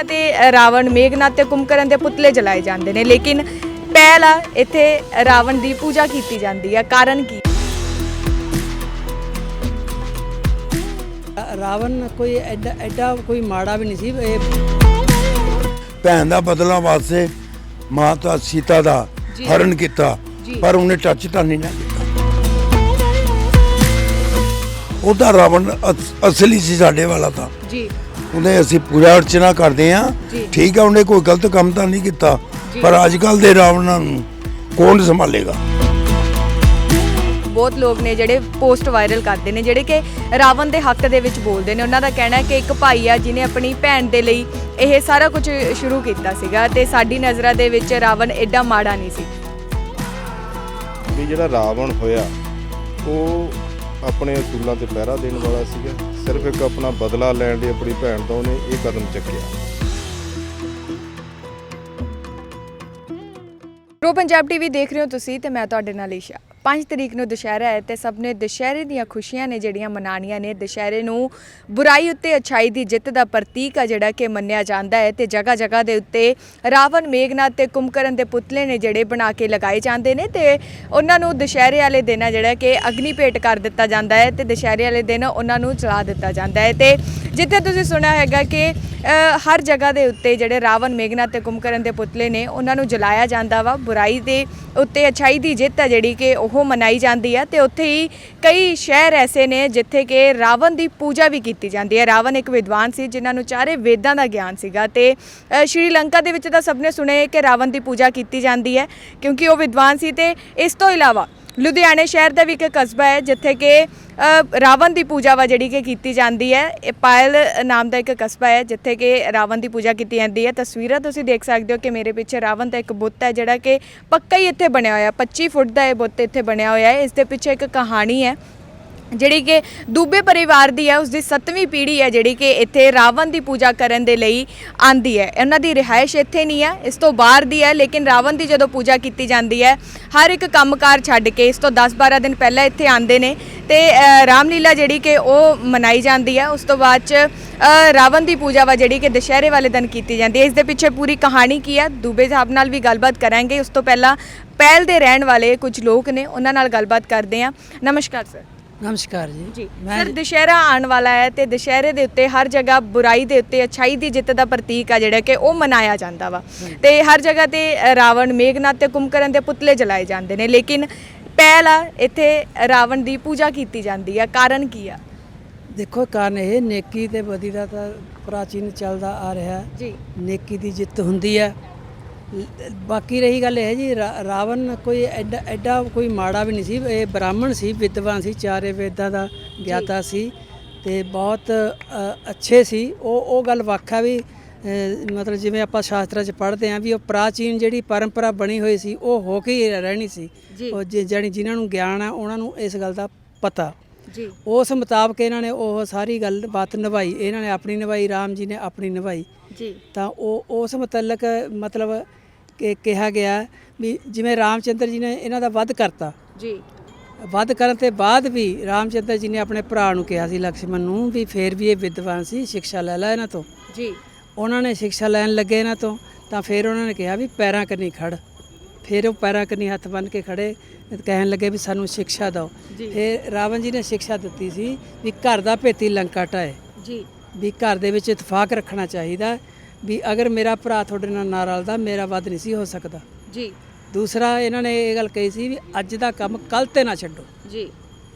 जगह ते रावण मेघनाथ ते कुंभकर्ण के पुतले जलाए जाते हैं, लेकिन पहला इत्थे रावण की पूजा की जाती है। कारण की? रावण कोई एडा कोई माड़ा भी नहीं सी। भैन का बदला वास्ते माता सीता का हरण किया, पर उन्हें टच तो नहीं ना किया। ਉਹਦਾ ਰਾਵਣ ਅਸਲੀ ਸੀ ਸਾਡੇ ਵਾਲਾ ਤਾਂ ਜੀ ਉਹਦੇ ਅਸੀਂ ਪੂਜਾ ਅਰਚਨਾ ਕਰਦੇ ਆ। ਠੀਕ ਆ, ਉਹਨੇ ਕੋਈ ਗਲਤ ਕੰਮ ਤਾਂ ਨਹੀਂ ਕੀਤਾ, ਪਰ ਅੱਜ ਕੱਲ ਦੇ ਰਾਵਣਾਂ ਨੂੰ ਕੌਣ ਸੰਭਾਲੇਗਾ। ਬਹੁਤ ਲੋਕ ਨੇ ਜਿਹੜੇ ਪੋਸਟ ਵਾਇਰਲ ਕਰਦੇ ਨੇ, ਜਿਹੜੇ ਕਿ ਰਾਵਣ ਦੇ ਹੱਕ ਦੇ ਵਿੱਚ ਬੋਲਦੇ ਨੇ। ਉਹਨਾਂ ਦਾ ਕਹਿਣਾ ਹੈ ਕਿ ਇੱਕ ਭਾਈ ਆ ਜਿਹਨੇ ਆਪਣੀ ਭੈਣ ਦੇ ਲਈ ਇਹ ਸਾਰਾ ਕੁਝ ਸ਼ੁਰੂ ਕੀਤਾ ਸੀਗਾ, ਤੇ ਸਾਡੀ ਨਜ਼ਰਾਂ ਦੇ ਵਿੱਚ ਰਾਵਣ ਐਡਾ ਮਾੜਾ ਨਹੀਂ ਸੀ। ਵੀ ਜਿਹੜਾ ਰਾਵਣ ਹੋਇਆ ਉਹ ਆਪਣੇ ਅਸੂਲਾਂ ਤੇ ਪਹਿਰਾ ਦੇਣ ਵਾਲਾ ਸੀਗਾ, ਸਿਰਫ ਇੱਕ ਆਪਣਾ ਬਦਲਾ ਲੈਣ ਲਈ ਆਪਣੀ ਭੈਣ ਤੋਂ ਉਹਨੇ ਇਹ ਕਦਮ ਚੱਕਿਆ। ਪ੍ਰੋ ਪੰਜਾਬ ਟੀਵੀ ਦੇਖ ਰਹੇ ਹੋ ਤੁਸੀਂ, ਤੇ ਮੈਂ ਤੁਹਾਡੇ ਨਾਲ ਈਸ਼ਾ। 5 ਤਰੀਕ ਨੂੰ ਦੁਸ਼ਹਿਰਾ ਹੈ ਤੇ ਸਭ ਨੇ ਦੁਸ਼ਹਿਰੇ ਦੀਆਂ ਖੁਸ਼ੀਆਂ ਨੇ ਜਿਹੜੀਆਂ ਮਨਾਉਣੀਆਂ ਨੇ। ਦੁਸ਼ਹਿਰੇ ਨੂੰ ਬੁਰਾਈ ਉੱਤੇ ਅੱਛਾਈ ਦੀ ਜਿੱਤ ਦਾ ਪ੍ਰਤੀਕ ਆ ਜਿਹੜਾ ਕਿ ਮੰਨਿਆ ਜਾਂਦਾ ਹੈ, ਤੇ ਜਗ੍ਹਾ ਜਗ੍ਹਾ ਦੇ ਉੱਤੇ ਰਾਵਣ ਮੇਘਨਾਥ ਤੇ ਕੁੰਭਕਰਨ ਦੇ ਪੁਤਲੇ ਨੇ ਜਿਹੜੇ ਬਣਾ ਕੇ ਲਗਾਏ ਜਾਂਦੇ ਨੇ, ਤੇ ਉਹਨਾਂ ਨੂੰ ਦੁਸ਼ਹਿਰੇ ਵਾਲੇ ਦਿਨ ਜਿਹੜਾ ਕਿ ਅਗਨੀ ਭੇਟ ਕਰ ਦਿੱਤਾ ਜਾਂਦਾ ਹੈ, ਤੇ ਦੁਸ਼ਹਿਰੇ ਵਾਲੇ ਦਿਨ ਉਹਨਾਂ ਨੂੰ ਜਲਾ ਦਿੱਤਾ ਜਾਂਦਾ ਹੈ। ਤੇ ਜਿੱਥੇ ਤੁਸੀਂ ਸੁਣਿਆ ਹੈਗਾ ਕਿ ਹਰ ਜਗ੍ਹਾ ਦੇ ਉੱਤੇ ਜਿਹੜੇ ਰਾਵਣ ਮੇਘਨਾਥ ਤੇ ਕੁੰਭਕਰਨ ਦੇ ਪੁਤਲੇ ਨੇ ਉਹਨਾਂ ਨੂੰ ਜਲਾਇਆ ਜਾਂਦਾ ਵਾ। ਬੁਰਾਈ ਦੇ ਉੱਤੇ ਅੱਛਾਈ ਦੀ ਜਿੱਤ ਹੈ ਜਿਹੜੀ ਕਿ ਉਹ ਮਨਾਈ ਜਾਂਦੀ ਹੈ, ਤੇ ਉੱਥੇ ਹੀ ਕਈ ਸ਼ਹਿਰ ਐਸੇ ਨੇ ਜਿੱਥੇ ਕਿ ਰਾਵਣ ਦੀ ਪੂਜਾ ਵੀ ਕੀਤੀ ਜਾਂਦੀ ਹੈ। ਰਾਵਣ ਇੱਕ ਵਿਦਵਾਨ ਸੀ ਜਿਨ੍ਹਾਂ ਨੂੰ ਚਾਰੇ ਵੇਦਾਂ ਦਾ ਗਿਆਨ ਸੀਗਾ, ਤੇ ਸ਼੍ਰੀਲੰਕਾ ਦੇ ਵਿੱਚ ਤਾਂ ਸਭ ਨੇ ਸੁਣਿਆ ਕਿ ਰਾਵਣ ਦੀ ਪੂਜਾ ਕੀਤੀ ਜਾਂਦੀ ਹੈ ਕਿਉਂਕਿ ਉਹ ਵਿਦਵਾਨ ਸੀ। ਤੇ ਇਸ ਤੋਂ ਇਲਾਵਾ ਲੁਧਿਆਣੇ ਸ਼ਹਿਰ ਦਾ ਵੀ ਇੱਕ ਕਸਬਾ ਹੈ ਜਿੱਥੇ ਕਿ ਰਾਵਣ ਦੀ ਪੂਜਾ ਵਾ ਜਿਹੜੀ ਕਿ ਕੀਤੀ ਜਾਂਦੀ ਹੈ। ਇਹ ਪਾਇਲ ਨਾਮ ਦਾ ਇੱਕ ਕਸਬਾ ਹੈ ਜਿੱਥੇ ਕਿ ਰਾਵਣ ਦੀ ਪੂਜਾ ਕੀਤੀ ਜਾਂਦੀ ਹੈ। ਤਸਵੀਰਾਂ ਤੁਸੀਂ ਦੇਖ ਸਕਦੇ ਹੋ ਕਿ ਮੇਰੇ ਪਿੱਛੇ ਰਾਵਣ ਦਾ ਇੱਕ ਬੁੱਤ ਹੈ ਜਿਹੜਾ ਕਿ ਪੱਕਾ ਹੀ ਇੱਥੇ ਬਣਿਆ ਹੋਇਆ। 25 ਫੁੱਟ ਦਾ ਇਹ ਬੁੱਤ ਇੱਥੇ ਬਣਿਆ ਹੋਇਆ ਹੈ। ਇਸ ਦੇ ਪਿੱਛੇ ਇੱਕ ਕਹਾਣੀ ਹੈ ਜਿਹੜੀ ਕਿ ਦੂਬੇ ਪਰਿਵਾਰ ਦੀ ਹੈ। ਉਸ ਦੀ 7ਵੀਂ ਪੀੜ੍ਹੀ ਹੈ ਜਿਹੜੀ ਕਿ ਇੱਥੇ ਰਾਵਣ ਦੀ ਪੂਜਾ ਕਰਨ ਦੇ ਲਈ ਆਂਦੀ ਹੈ। ਇਹਨਾਂ ਦੀ ਰਿਹਾਇਸ਼ ਇੱਥੇ ਨਹੀਂ ਹੈ, ਇਸ ਤੋਂ ਬਾਹਰ ਦੀ ਹੈ, ਲੇਕਿਨ ਰਾਵਣ ਦੀ ਜਦੋਂ ਪੂਜਾ ਕੀਤੀ ਜਾਂਦੀ ਹੈ ਹਰ ਇੱਕ ਕੰਮਕਾਰ ਛੱਡ ਕੇ ਇਸ ਤੋਂ 10-12 ਦਿਨ ਪਹਿਲਾਂ ਇੱਥੇ ਆਉਂਦੇ ਨੇ, ਤੇ ਰਾਮਲੀਲਾ ਜਿਹੜੀ ਕਿ ਉਹ ਮਨਾਈ ਜਾਂਦੀ ਹੈ। ਉਸ ਤੋਂ ਬਾਅਦ 'ਚ ਰਾਵਣ ਦੀ ਪੂਜਾ ਵਾ ਜਿਹੜੀ ਕਿ ਦੁਸ਼ਹਿਰੇ ਵਾਲੇ ਦਿਨ ਕੀਤੀ ਜਾਂਦੀ ਹੈ। ਇਸ ਦੇ ਪਿੱਛੇ ਪੂਰੀ ਕਹਾਣੀ ਕੀ ਹੈ, ਦੂਬੇ ਸਾਹਿਬ ਨਾਲ ਵੀ ਗੱਲਬਾਤ ਕਰਾਂਗੇ। ਉਸ ਤੋਂ ਪਹਿਲਾਂ ਪਹਿਲ ਦੇ ਰਹਿਣ ਵਾਲੇ ਕੁਝ ਲੋਕ ਨੇ, ਉਹਨਾਂ ਨਾਲ ਗੱਲਬਾਤ ਕਰਦੇ ਹਾਂ। ਨਮਸਕਾਰ ਸਰ। ਨਮਸਕਾਰ ਜੀ। ਸਰ, ਦੁਸ਼ਹਿਰਾ ਆਉਣ ਵਾਲਾ ਹੈ ਤੇ ਦੁਸ਼ਹਿਰੇ ਦੇ ਉੱਤੇ ਹਰ ਜਗ੍ਹਾ ਬੁਰਾਈ ਦੇ ਉੱਤੇ ਅੱਛਾਈ ਦੀ ਜਿੱਤ ਦਾ ਪ੍ਰਤੀਕ ਆ ਜਿਹੜਾ ਕਿ ਉਹ ਮਨਾਇਆ ਜਾਂਦਾ ਵਾ, ਤੇ ਹਰ ਜਗ੍ਹਾ ਤੇ ਰਾਵਣ ਮੇਘਨਾਥ ਤੇ ਕੁੰਭਕਰਨ ਦੇ ਪੁਤਲੇ ਜਲਾਏ ਜਾਂਦੇ ਨੇ, ਲੇਕਿਨ ਪਹਿਲਾ ਇੱਥੇ ਰਾਵਣ ਦੀ ਪੂਜਾ ਕੀਤੀ ਜਾਂਦੀ ਆ। ਕਾਰਨ ਕੀ ਆ? ਦੇਖੋ, ਕਾਰਨ ਇਹ ਨੇਕੀ ਤੇ ਬਦੀ ਦਾ ਤਾਂ ਪ੍ਰਾਚੀਨ ਚੱਲਦਾ ਆ ਰਿਹਾ ਜੀ। ਨੇਕੀ ਦੀ ਜਿੱਤ ਹੁੰਦੀ ਹੈ। ਬਾਕੀ ਰਹੀ ਗੱਲ ਇਹ ਜੀ, ਰਾਵਣ ਕੋਈ ਐਡਾ ਕੋਈ ਮਾੜਾ ਵੀ ਨਹੀਂ ਸੀ। ਇਹ ਬ੍ਰਾਹਮਣ ਸੀ, ਵਿਦਵਾਨ ਸੀ, ਚਾਰੇ ਵੇਦਾਂ ਦਾ ਗਿਆਤਾ ਸੀ, ਤੇ ਬਹੁਤ ਅੱਛੇ ਸੀ। ਉਹ ਗੱਲ ਵੱਖ ਆ ਵੀ ਮਤਲਬ ਜਿਵੇਂ ਆਪਾਂ ਸ਼ਾਸਤਰਾਂ 'ਚ ਪੜ੍ਹਦੇ ਹਾਂ ਵੀ ਉਹ ਪ੍ਰਾਚੀਨ ਜਿਹੜੀ ਪਰੰਪਰਾ ਬਣੀ ਹੋਈ ਸੀ ਉਹ ਹੋ ਕੇ ਹੀ ਰਹਿਣੀ ਸੀ। ਉਹ ਜਾਣੀ ਜਿਨ੍ਹਾਂ ਨੂੰ ਗਿਆਨ ਆ ਉਹਨਾਂ ਨੂੰ ਇਸ ਗੱਲ ਦਾ ਪਤਾ ਜੀ। ਉਸ ਮੁਤਾਬਕ ਇਹਨਾਂ ਨੇ ਉਹ ਸਾਰੀ ਗੱਲ ਬਾਤ ਨਿਭਾਈ। ਇਹਨਾਂ ਨੇ ਆਪਣੀ ਨਿਭਾਈ, ਰਾਮ ਜੀ ਨੇ ਆਪਣੀ ਨਿਭਾਈ ਜੀ। ਤਾਂ ਉਹ ਉਸ ਮੁਤਲਕ ਮਤਲਬ ਕਿ ਕਿਹਾ ਗਿਆ ਵੀ ਜਿਵੇਂ ਰਾਮ ਚੰਦਰ ਜੀ ਨੇ ਇਹਨਾਂ ਦਾ ਵੱਧ ਕਰਤਾ ਜੀ। ਵੱਧ ਕਰਨ ਤੋਂ ਬਾਅਦ ਵੀ ਰਾਮ ਚੰਦਰ ਜੀ ਨੇ ਆਪਣੇ ਭਰਾ ਨੂੰ ਕਿਹਾ ਸੀ ਲਕਸ਼ਮਣ ਨੂੰ ਵੀ ਫੇਰ ਵੀ ਇਹ ਵਿਦਵਾਨ ਸੀ, ਸਿੱਖਿਆ ਲੈ ਲੈ ਇਹਨਾਂ ਤੋਂ ਜੀ। ਉਹਨਾਂ ਨੇ ਸਿੱਖਿਆ ਲੈਣ ਲੱਗੇ ਇਹਨਾਂ ਤੋਂ, ਤਾਂ ਫਿਰ ਉਹਨਾਂ ਨੇ ਕਿਹਾ ਵੀ ਪੈਰਾਂ ਕੰਨੀ ਖੜ। ਫਿਰ ਉਹ ਪੈਰਾਂ ਕੰਨੀ ਹੱਥ ਬੰਨ੍ਹ ਕੇ ਖੜੇ, ਕਹਿਣ ਲੱਗੇ ਵੀ ਸਾਨੂੰ ਸਿੱਖਿਆ ਦਿਓ। ਫਿਰ ਰਾਵਣ ਜੀ ਨੇ ਸਿੱਖਿਆ ਦਿੱਤੀ ਸੀ ਵੀ ਘਰ ਦਾ ਭੇਤੀ ਲੰਕਾ ਢਾਏ ਜੀ, ਵੀ ਘਰ ਦੇ ਵਿੱਚ ਇਤਫਾਕ ਰੱਖਣਾ ਚਾਹੀਦਾ, ਵੀ ਅਗਰ ਮੇਰਾ ਭਰਾ ਤੁਹਾਡੇ ਨਾਲ ਨਾ ਰਲਦਾ ਮੇਰਾ ਵੱਧ ਨਹੀਂ ਸੀ ਹੋ ਸਕਦਾ ਜੀ। ਦੂਸਰਾ ਇਹਨਾਂ ਨੇ ਇਹ ਗੱਲ ਕਹੀ ਸੀ ਵੀ ਅੱਜ ਦਾ ਕੰਮ ਕੱਲ੍ਹ 'ਤੇ ਨਾ ਛੱਡੋ ਜੀ।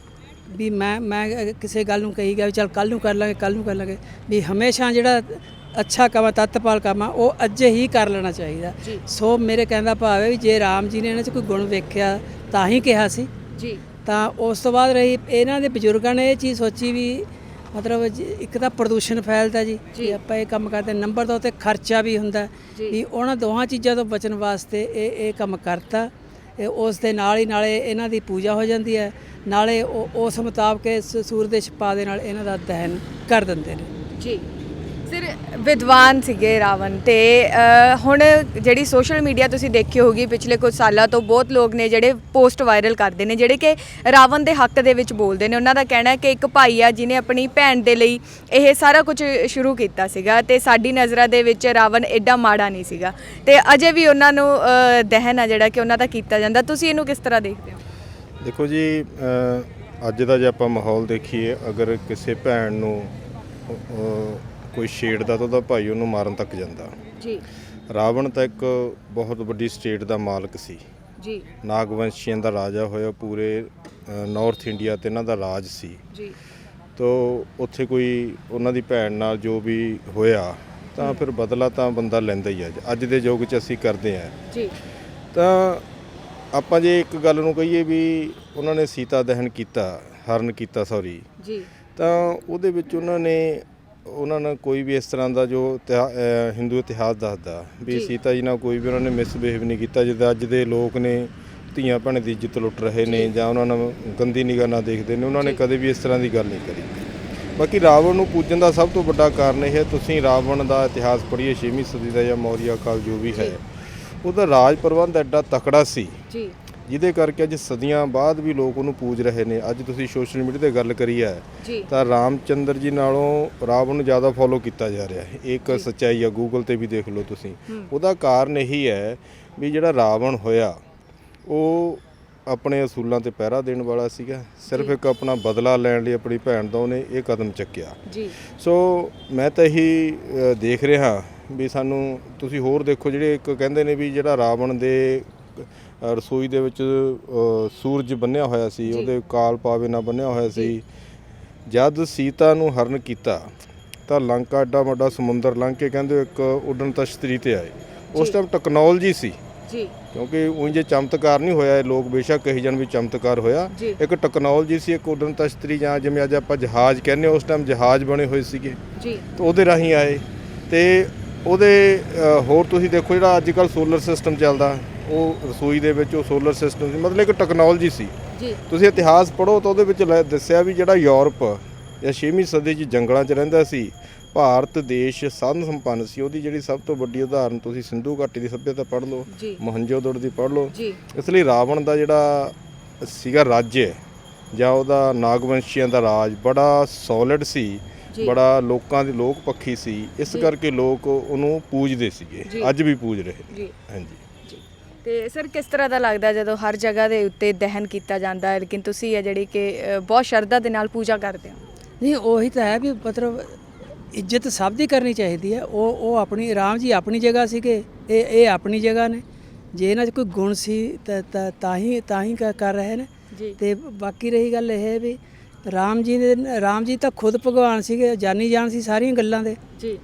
ਵੀ ਮੈਂ ਕਿਸੇ ਗੱਲ ਨੂੰ ਕਹੀ ਗਿਆ ਵੀ ਚੱਲ ਕੱਲ੍ਹ ਨੂੰ ਕਰ ਲਾਂਗੇ, ਵੀ ਹਮੇਸ਼ਾ ਜਿਹੜਾ ਅੱਛਾ ਕੰਮ ਤਤਪਾਲ ਕੰਮ ਆ ਉਹ ਅੱਜ ਹੀ ਕਰ ਲੈਣਾ ਚਾਹੀਦਾ। ਸੋ ਮੇਰੇ ਕਹਿਣ ਦਾ ਭਾਵ ਹੈ ਵੀ ਜੇ ਰਾਮ ਜੀ ਨੇ ਇਹਨਾਂ 'ਚ ਕੋਈ ਗੁਣ ਵੇਖਿਆ ਤਾਂ ਹੀ ਕਿਹਾ ਸੀ ਜੀ। ਤਾਂ ਉਸ ਤੋਂ ਬਾਅਦ ਰਹੀ ਇਹਨਾਂ ਦੇ ਬਜ਼ੁਰਗਾਂ ਨੇ ਇਹ ਚੀਜ਼ ਸੋਚੀ ਵੀ ਮਤਲਬ ਇੱਕ ਤਾਂ ਪ੍ਰਦੂਸ਼ਣ ਫੈਲਦਾ ਜੀ, ਆਪਾਂ ਇਹ ਕੰਮ ਕਰਦੇ, ਨੰਬਰ 2 ਤੇ ਖਰਚਾ ਵੀ ਹੁੰਦਾ, ਵੀ ਉਹਨਾਂ ਦੋਹਾਂ ਚੀਜ਼ਾਂ ਤੋਂ ਬਚਣ ਵਾਸਤੇ ਇਹ ਕੰਮ ਕਰਤਾ। ਉਸ ਦੇ ਨਾਲ ਹੀ ਨਾਲੇ ਇਹਨਾਂ ਦੀ ਪੂਜਾ ਹੋ ਜਾਂਦੀ ਹੈ, ਨਾਲੇ ਉਸ ਮੁਤਾਬਕ ਸੂਰ ਦੇ ਛਪਾ ਦੇ ਨਾਲ ਇਹਨਾਂ ਦਾ ਦਹਨ ਕਰ ਦਿੰਦੇ ਨੇ ਜੀ। ਸਿਰ ਵਿਦਵਾਨ ਸੀਗੇ ਰਾਵਣ ਤੇ ਹੁਣ ਜਿਹੜੀ ਸੋਸ਼ਲ ਮੀਡੀਆ ਤੁਸੀਂ ਦੇਖੀ ਹੋਗੀ ਪਿਛਲੇ ਕੁਝ ਸਾਲਾਂ ਤੋਂ ਬਹੁਤ ਲੋਕ ਨੇ ਜਿਹੜੇ ਪੋਸਟ ਵਾਇਰਲ ਕਰਦੇ ਨੇ ਜਿਹੜੇ ਕਿ ਰਾਵਣ ਦੇ ਹੱਕ ਦੇ ਵਿੱਚ ਬੋਲਦੇ ਨੇ। ਉਹਨਾਂ ਦਾ ਕਹਿਣਾ ਹੈ ਕਿ ਇੱਕ ਭਾਈ ਆ ਜਿਹਨੇ ਆਪਣੀ ਭੈਣ ਦੇ ਲਈ ਇਹ ਸਾਰਾ ਕੁਝ ਸ਼ੁਰੂ ਕੀਤਾ ਸੀਗਾ ਤੇ ਸਾਡੀ ਨਜ਼ਰਾਂ ਦੇ ਵਿੱਚ ਰਾਵਣ ਐਡਾ ਮਾੜਾ ਨਹੀਂ ਸੀਗਾ ਤੇ ਅਜੇ ਵੀ ਉਹਨਾਂ ਨੂੰ ਦਹਨ ਆ ਜਿਹੜਾ ਕਿ ਉਹਨਾਂ ਦਾ ਕੀਤਾ ਜਾਂਦਾ। ਤੁਸੀਂ ਇਹਨੂੰ ਕਿਸ ਤਰ੍ਹਾਂ ਦੇਖਦੇ ਹੋ? ਦੇਖੋ ਜੀ, ਅੱਜ ਦਾ ਜੇ ਆਪਾਂ ਮਾਹੌਲ ਦੇਖੀਏ, ਅਗਰ ਕਿਸੇ ਭੈਣ ਨੂੰ ਕੋਈ ਛੇੜਦਾ ਤਾਂ ਉਹਦਾ ਭਾਈ ਉਹਨੂੰ ਮਾਰਨ ਤੱਕ ਜਾਂਦਾ ਜੀ। ਰਾਵਣ ਤਾਂ ਇੱਕ ਬਹੁਤ ਵੱਡੀ ਸਟੇਟ ਦਾ ਮਾਲਕ ਸੀ ਜੀ। ਨਾਗਵੰਸ਼ੀਆਂ ਦਾ ਰਾਜਾ ਹੋਇਆ, ਪੂਰੇ ਨਾਰਥ ਇੰਡੀਆ ਤੇ ਇਹਨਾਂ ਦਾ ਰਾਜ ਸੀ ਜੀ। ਤੋ ਉੱਥੇ ਕੋਈ ਉਹਨਾਂ ਦੀ ਭੈਣ ਨਾਲ ਜੋ ਵੀ ਹੋਇਆ ਤਾਂ ਫਿਰ ਬਦਲਾ ਤਾਂ ਬੰਦਾ ਲੈਂਦਾ ਹੀ ਹੈ। ਅੱਜ ਦੇ ਯੁੱਗ 'ਚ ਅਸੀਂ ਕਰਦੇ ਹਾਂ ਜੀ। ਤਾਂ ਆਪਾਂ ਜੇ ਇੱਕ ਗੱਲ ਨੂੰ ਕਹੀਏ ਵੀ ਉਹਨਾਂ ਨੇ ਸੀਤਾ ਦਹਨ ਕੀਤਾ, ਹਰਨ ਕੀਤਾ ਸੌਰੀ ਜੀ, ਤਾਂ ਉਹਦੇ ਵਿੱਚ ਉਹਨਾਂ ਨੇ ਕੋਈ ਵੀ ਇਸ ਤਰ੍ਹਾਂ ਦਾ ਜੋ ਹਿੰਦੂ ਇਤਿਹਾਸ ਦੱਸਦਾ ਵੀ ਸੀਤਾ ਜੀ ਨਾਲ ਕੋਈ ਵੀ ਉਹਨਾਂ ਨੇ ਮਿਸਬਿਹੇਵ ਨਹੀਂ ਕੀਤਾ। ਜਿੱਦਾਂ ਅੱਜ ਦੇ ਲੋਕ ਨੇ ਧੀਆਂ ਭੈਣਾਂ ਦੀ ਇੱਜ਼ਤ ਲੁੱਟ ਰਹੇ ਨੇ ਜਾਂ ਉਹਨਾਂ ਨੂੰ ਗੰਦੀ ਨਿਗਾਹ ਨਾਲ ਦੇਖਦੇ ਨੇ, ਉਹਨਾਂ ਨੇ ਕਦੇ ਵੀ ਇਸ ਤਰ੍ਹਾਂ ਦੀ ਗੱਲ ਨਹੀਂ ਕਰੀ। ਬਾਕੀ ਰਾਵਣ ਨੂੰ ਪੂਜਣ ਦਾ ਸਭ ਤੋਂ ਵੱਡਾ ਕਾਰਨ ਇਹ ਹੈ, ਤੁਸੀਂ ਰਾਵਣ ਦਾ ਇਤਿਹਾਸ ਪੜ੍ਹੀਏ 6ਵੀਂ ਸਦੀ ਦਾ ਜਾਂ ਮੌਰੀਆ ਕਾਲ ਜੋ ਵੀ ਹੈ, ਉਹਦਾ ਰਾਜ ਪ੍ਰਬੰਧ ਐਡਾ ਤਕੜਾ ਸੀ ਜੀ, ਜਿਹਦੇ ਕਰਕੇ ਅੱਜ ਸਦੀਆਂ ਬਾਅਦ ਵੀ ਲੋਕ ਉਹਨੂੰ ਪੂਜ ਰਹੇ ਨੇ। ਅੱਜ ਤੁਸੀਂ ਸੋਸ਼ਲ ਮੀਡੀਆ ਤੇ ਗੱਲ ਕਰੀ ਹੈ ਤਾਂ ਰਾਮਚੰਦਰ ਜੀ ਨਾਲੋਂ ਰਾਵਣ ਨੂੰ ਜ਼ਿਆਦਾ ਫੋਲੋ ਕੀਤਾ ਜਾ ਰਿਹਾ ਹੈ। ਇੱਕ ਸੱਚਾਈ ਆ, ਗੂਗਲ ਤੇ ਵੀ ਦੇਖ ਲਓ ਤੁਸੀਂ। ਉਹਦਾ ਕਾਰਨ ਇਹੀ ਹੈ ਵੀ ਜਿਹੜਾ ਰਾਵਣ ਹੋਇਆ ਉਹ ਆਪਣੇ ਅਸੂਲਾਂ ਤੇ ਪਹਿਰਾ ਦੇਣ ਵਾਲਾ ਸੀਗਾ, ਸਿਰਫ ਇੱਕ ਆਪਣਾ ਬਦਲਾ ਲੈਣ ਲਈ ਆਪਣੀ ਭੈਣ ਦਾ ਉਹਨੇ ਇਹ ਕਦਮ ਚੱਕਿਆ ਜੀ। ਸੋ ਮੈਂ ਤਾਂ ਇਹੀ ਦੇਖ ਰਿਹਾ ਵੀ ਸਾਨੂੰ ਤੁਸੀਂ ਹੋਰ ਦੇਖੋ, ਜਿਹੜੇ ਇੱਕ ਕਹਿੰਦੇ ਨੇ ਵੀ ਜਿਹੜਾ ਰਾਵਣ ਦੇ ਰਸੋਈ ਦੇ ਵਿੱਚ ਸੂਰਜ ਬੰਨਿਆ ਹੋਇਆ ਸੀ, ਉਹਦੇ ਕਾਲ ਪਾਵੇ ਨਾਲ ਬੰਨਿਆ ਹੋਇਆ ਸੀ। ਜਦ ਸੀਤਾ ਨੂੰ ਹਰਨ ਕੀਤਾ ਤਾਂ ਲੰਕਾ ਐਡਾ ਵੱਡਾ ਸਮੁੰਦਰ ਲੰਘ ਕੇ ਕਹਿੰਦੇ ਇੱਕ ਉੱਡਣ ਤਸ਼ਤਰੀ ਤੇ ਆਏ। ਉਸ ਟਾਈਮ ਟੈਕਨੋਲੋਜੀ ਸੀ ਜੀ, ਕਿਉਂਕਿ ਉਹ ਜੇ ਚਮਤਕਾਰ ਨਹੀਂ ਹੋਇਆ, ਲੋਕ ਬੇਸ਼ੱਕ ਕਹੀ ਜਾਣ ਵੀ ਚਮਤਕਾਰ ਹੋਇਆ, ਇੱਕ ਟੈਕਨੋਲੋਜੀ ਸੀ, ਇੱਕ ਉੱਡਣ ਤਸ਼ਤਰੀ ਜਾਂ ਜਿਵੇਂ ਅੱਜ ਆਪਾਂ ਜਹਾਜ਼ ਕਹਿੰਦੇ, ਉਸ ਟਾਈਮ ਜਹਾਜ਼ ਬਣੇ ਹੋਏ ਸੀਗੇ ਜੀ, ਤਾਂ ਉਹਦੇ ਰਾਹੀਂ ਆਏ। ਤੇ ਉਹਦੇ ਹੋਰ ਤੁਸੀਂ ਦੇਖੋ ਜਿਹੜਾ ਅੱਜ ਕੱਲ੍ਹ ਸੋਲਰ ਸਿਸਟਮ ਚੱਲਦਾ, ਉਹ ਰਸੋਈ ਦੇ ਵਿੱਚ ਉਹ ਸੋਲਰ ਸਿਸਟਮ ਸੀ, ਮਤਲਬ ਇੱਕ ਟੈਕਨੋਲੋਜੀ ਸੀ ਜੀ। ਤੁਸੀਂ ਇਤਿਹਾਸ ਪੜ੍ਹੋ ਤਾਂ ਉਹਦੇ ਵਿੱਚ ਦੱਸਿਆ ਵੀ ਜਿਹੜਾ ਯੂਰਪ ਜਾਂ 6ਵੀਂ ਸਦੀ 'ਚ ਜੰਗਲਾਂ 'ਚ ਰਹਿੰਦਾ ਸੀ, ਭਾਰਤ ਦੇਸ਼ ਸਾਧਨ ਸੰਪੰਨ ਸੀ। ਉਹਦੀ ਜਿਹੜੀ ਸਭ ਤੋਂ ਵੱਡੀ ਉਦਾਹਰਨ ਤੁਸੀਂ ਸਿੰਧੂ ਘਾਟੀ ਦੀ ਸੱਭਿਅਤਾ ਪੜ੍ਹ ਲਓ, ਮੋਹਨਜੋਦੜੋ ਦੀ ਪੜ੍ਹ ਲਓ। ਇਸ ਲਈ ਰਾਵਣ ਦਾ ਜਿਹੜਾ ਸੀਗਾ ਰਾਜ ਜਾਂ ਉਹਦਾ ਨਾਗਵੰਸ਼ੀਆਂ ਦਾ ਰਾਜ ਬੜਾ ਸੋਲਿਡ ਸੀ, ਬੜਾ ਲੋਕਾਂ ਦੇ ਲੋਕ ਪੱਖੀ ਸੀ। ਇਸ ਕਰਕੇ ਲੋਕ ਉਹਨੂੰ ਪੂਜਦੇ ਸੀਗੇ, ਅੱਜ ਵੀ ਪੂਜ ਰਹੇ ਨੇ। ਹਾਂਜੀ। ਤੇ ਸਰ ਕਿਸ ਤਰ੍ਹਾਂ ਦਾ ਲੱਗਦਾ ਜਦੋਂ ਹਰ ਜਗ੍ਹਾ ਦੇ ਉੱਤੇ ਦਹਨ ਕੀਤਾ ਜਾਂਦਾ ਹੈ, ਲੇਕਿਨ ਤੁਸੀਂ ਹੈ ਜਿਹੜੀ ਕਿ ਬਹੁਤ ਸ਼ਰਧਾ ਦੇ ਨਾਲ ਪੂਜਾ ਕਰਦੇ ਹੋ? ਨਹੀਂ, ਉਹੀ ਤਾਂ ਹੈ ਵੀ ਮਤਲਬ ਇੱਜ਼ਤ ਸਭ ਦੀ ਕਰਨੀ ਚਾਹੀਦੀ ਹੈ। ਉਹ ਆਪਣੀ ਰਾਮ ਜੀ ਆਪਣੀ ਜਗ੍ਹਾ ਸੀਗੇ, ਇਹ ਆਪਣੀ ਜਗ੍ਹਾ ਨੇ। ਜੇ ਇਹਨਾਂ 'ਚ ਕੋਈ ਗੁਣ ਸੀ ਤਾਂ ਹੀ ਕਰ ਰਹੇ ਨੇ। ਤੇ ਬਾਕੀ ਰਹੀ ਗੱਲ ਇਹ ਵੀ ਰਾਮ ਜੀ ਤਾਂ ਖੁਦ ਭਗਵਾਨ ਸੀਗੇ, ਜਾਨੀ ਜਾਨ ਸੀ ਸਾਰੀਆਂ ਗੱਲਾਂ ਦੇ ਜੀ।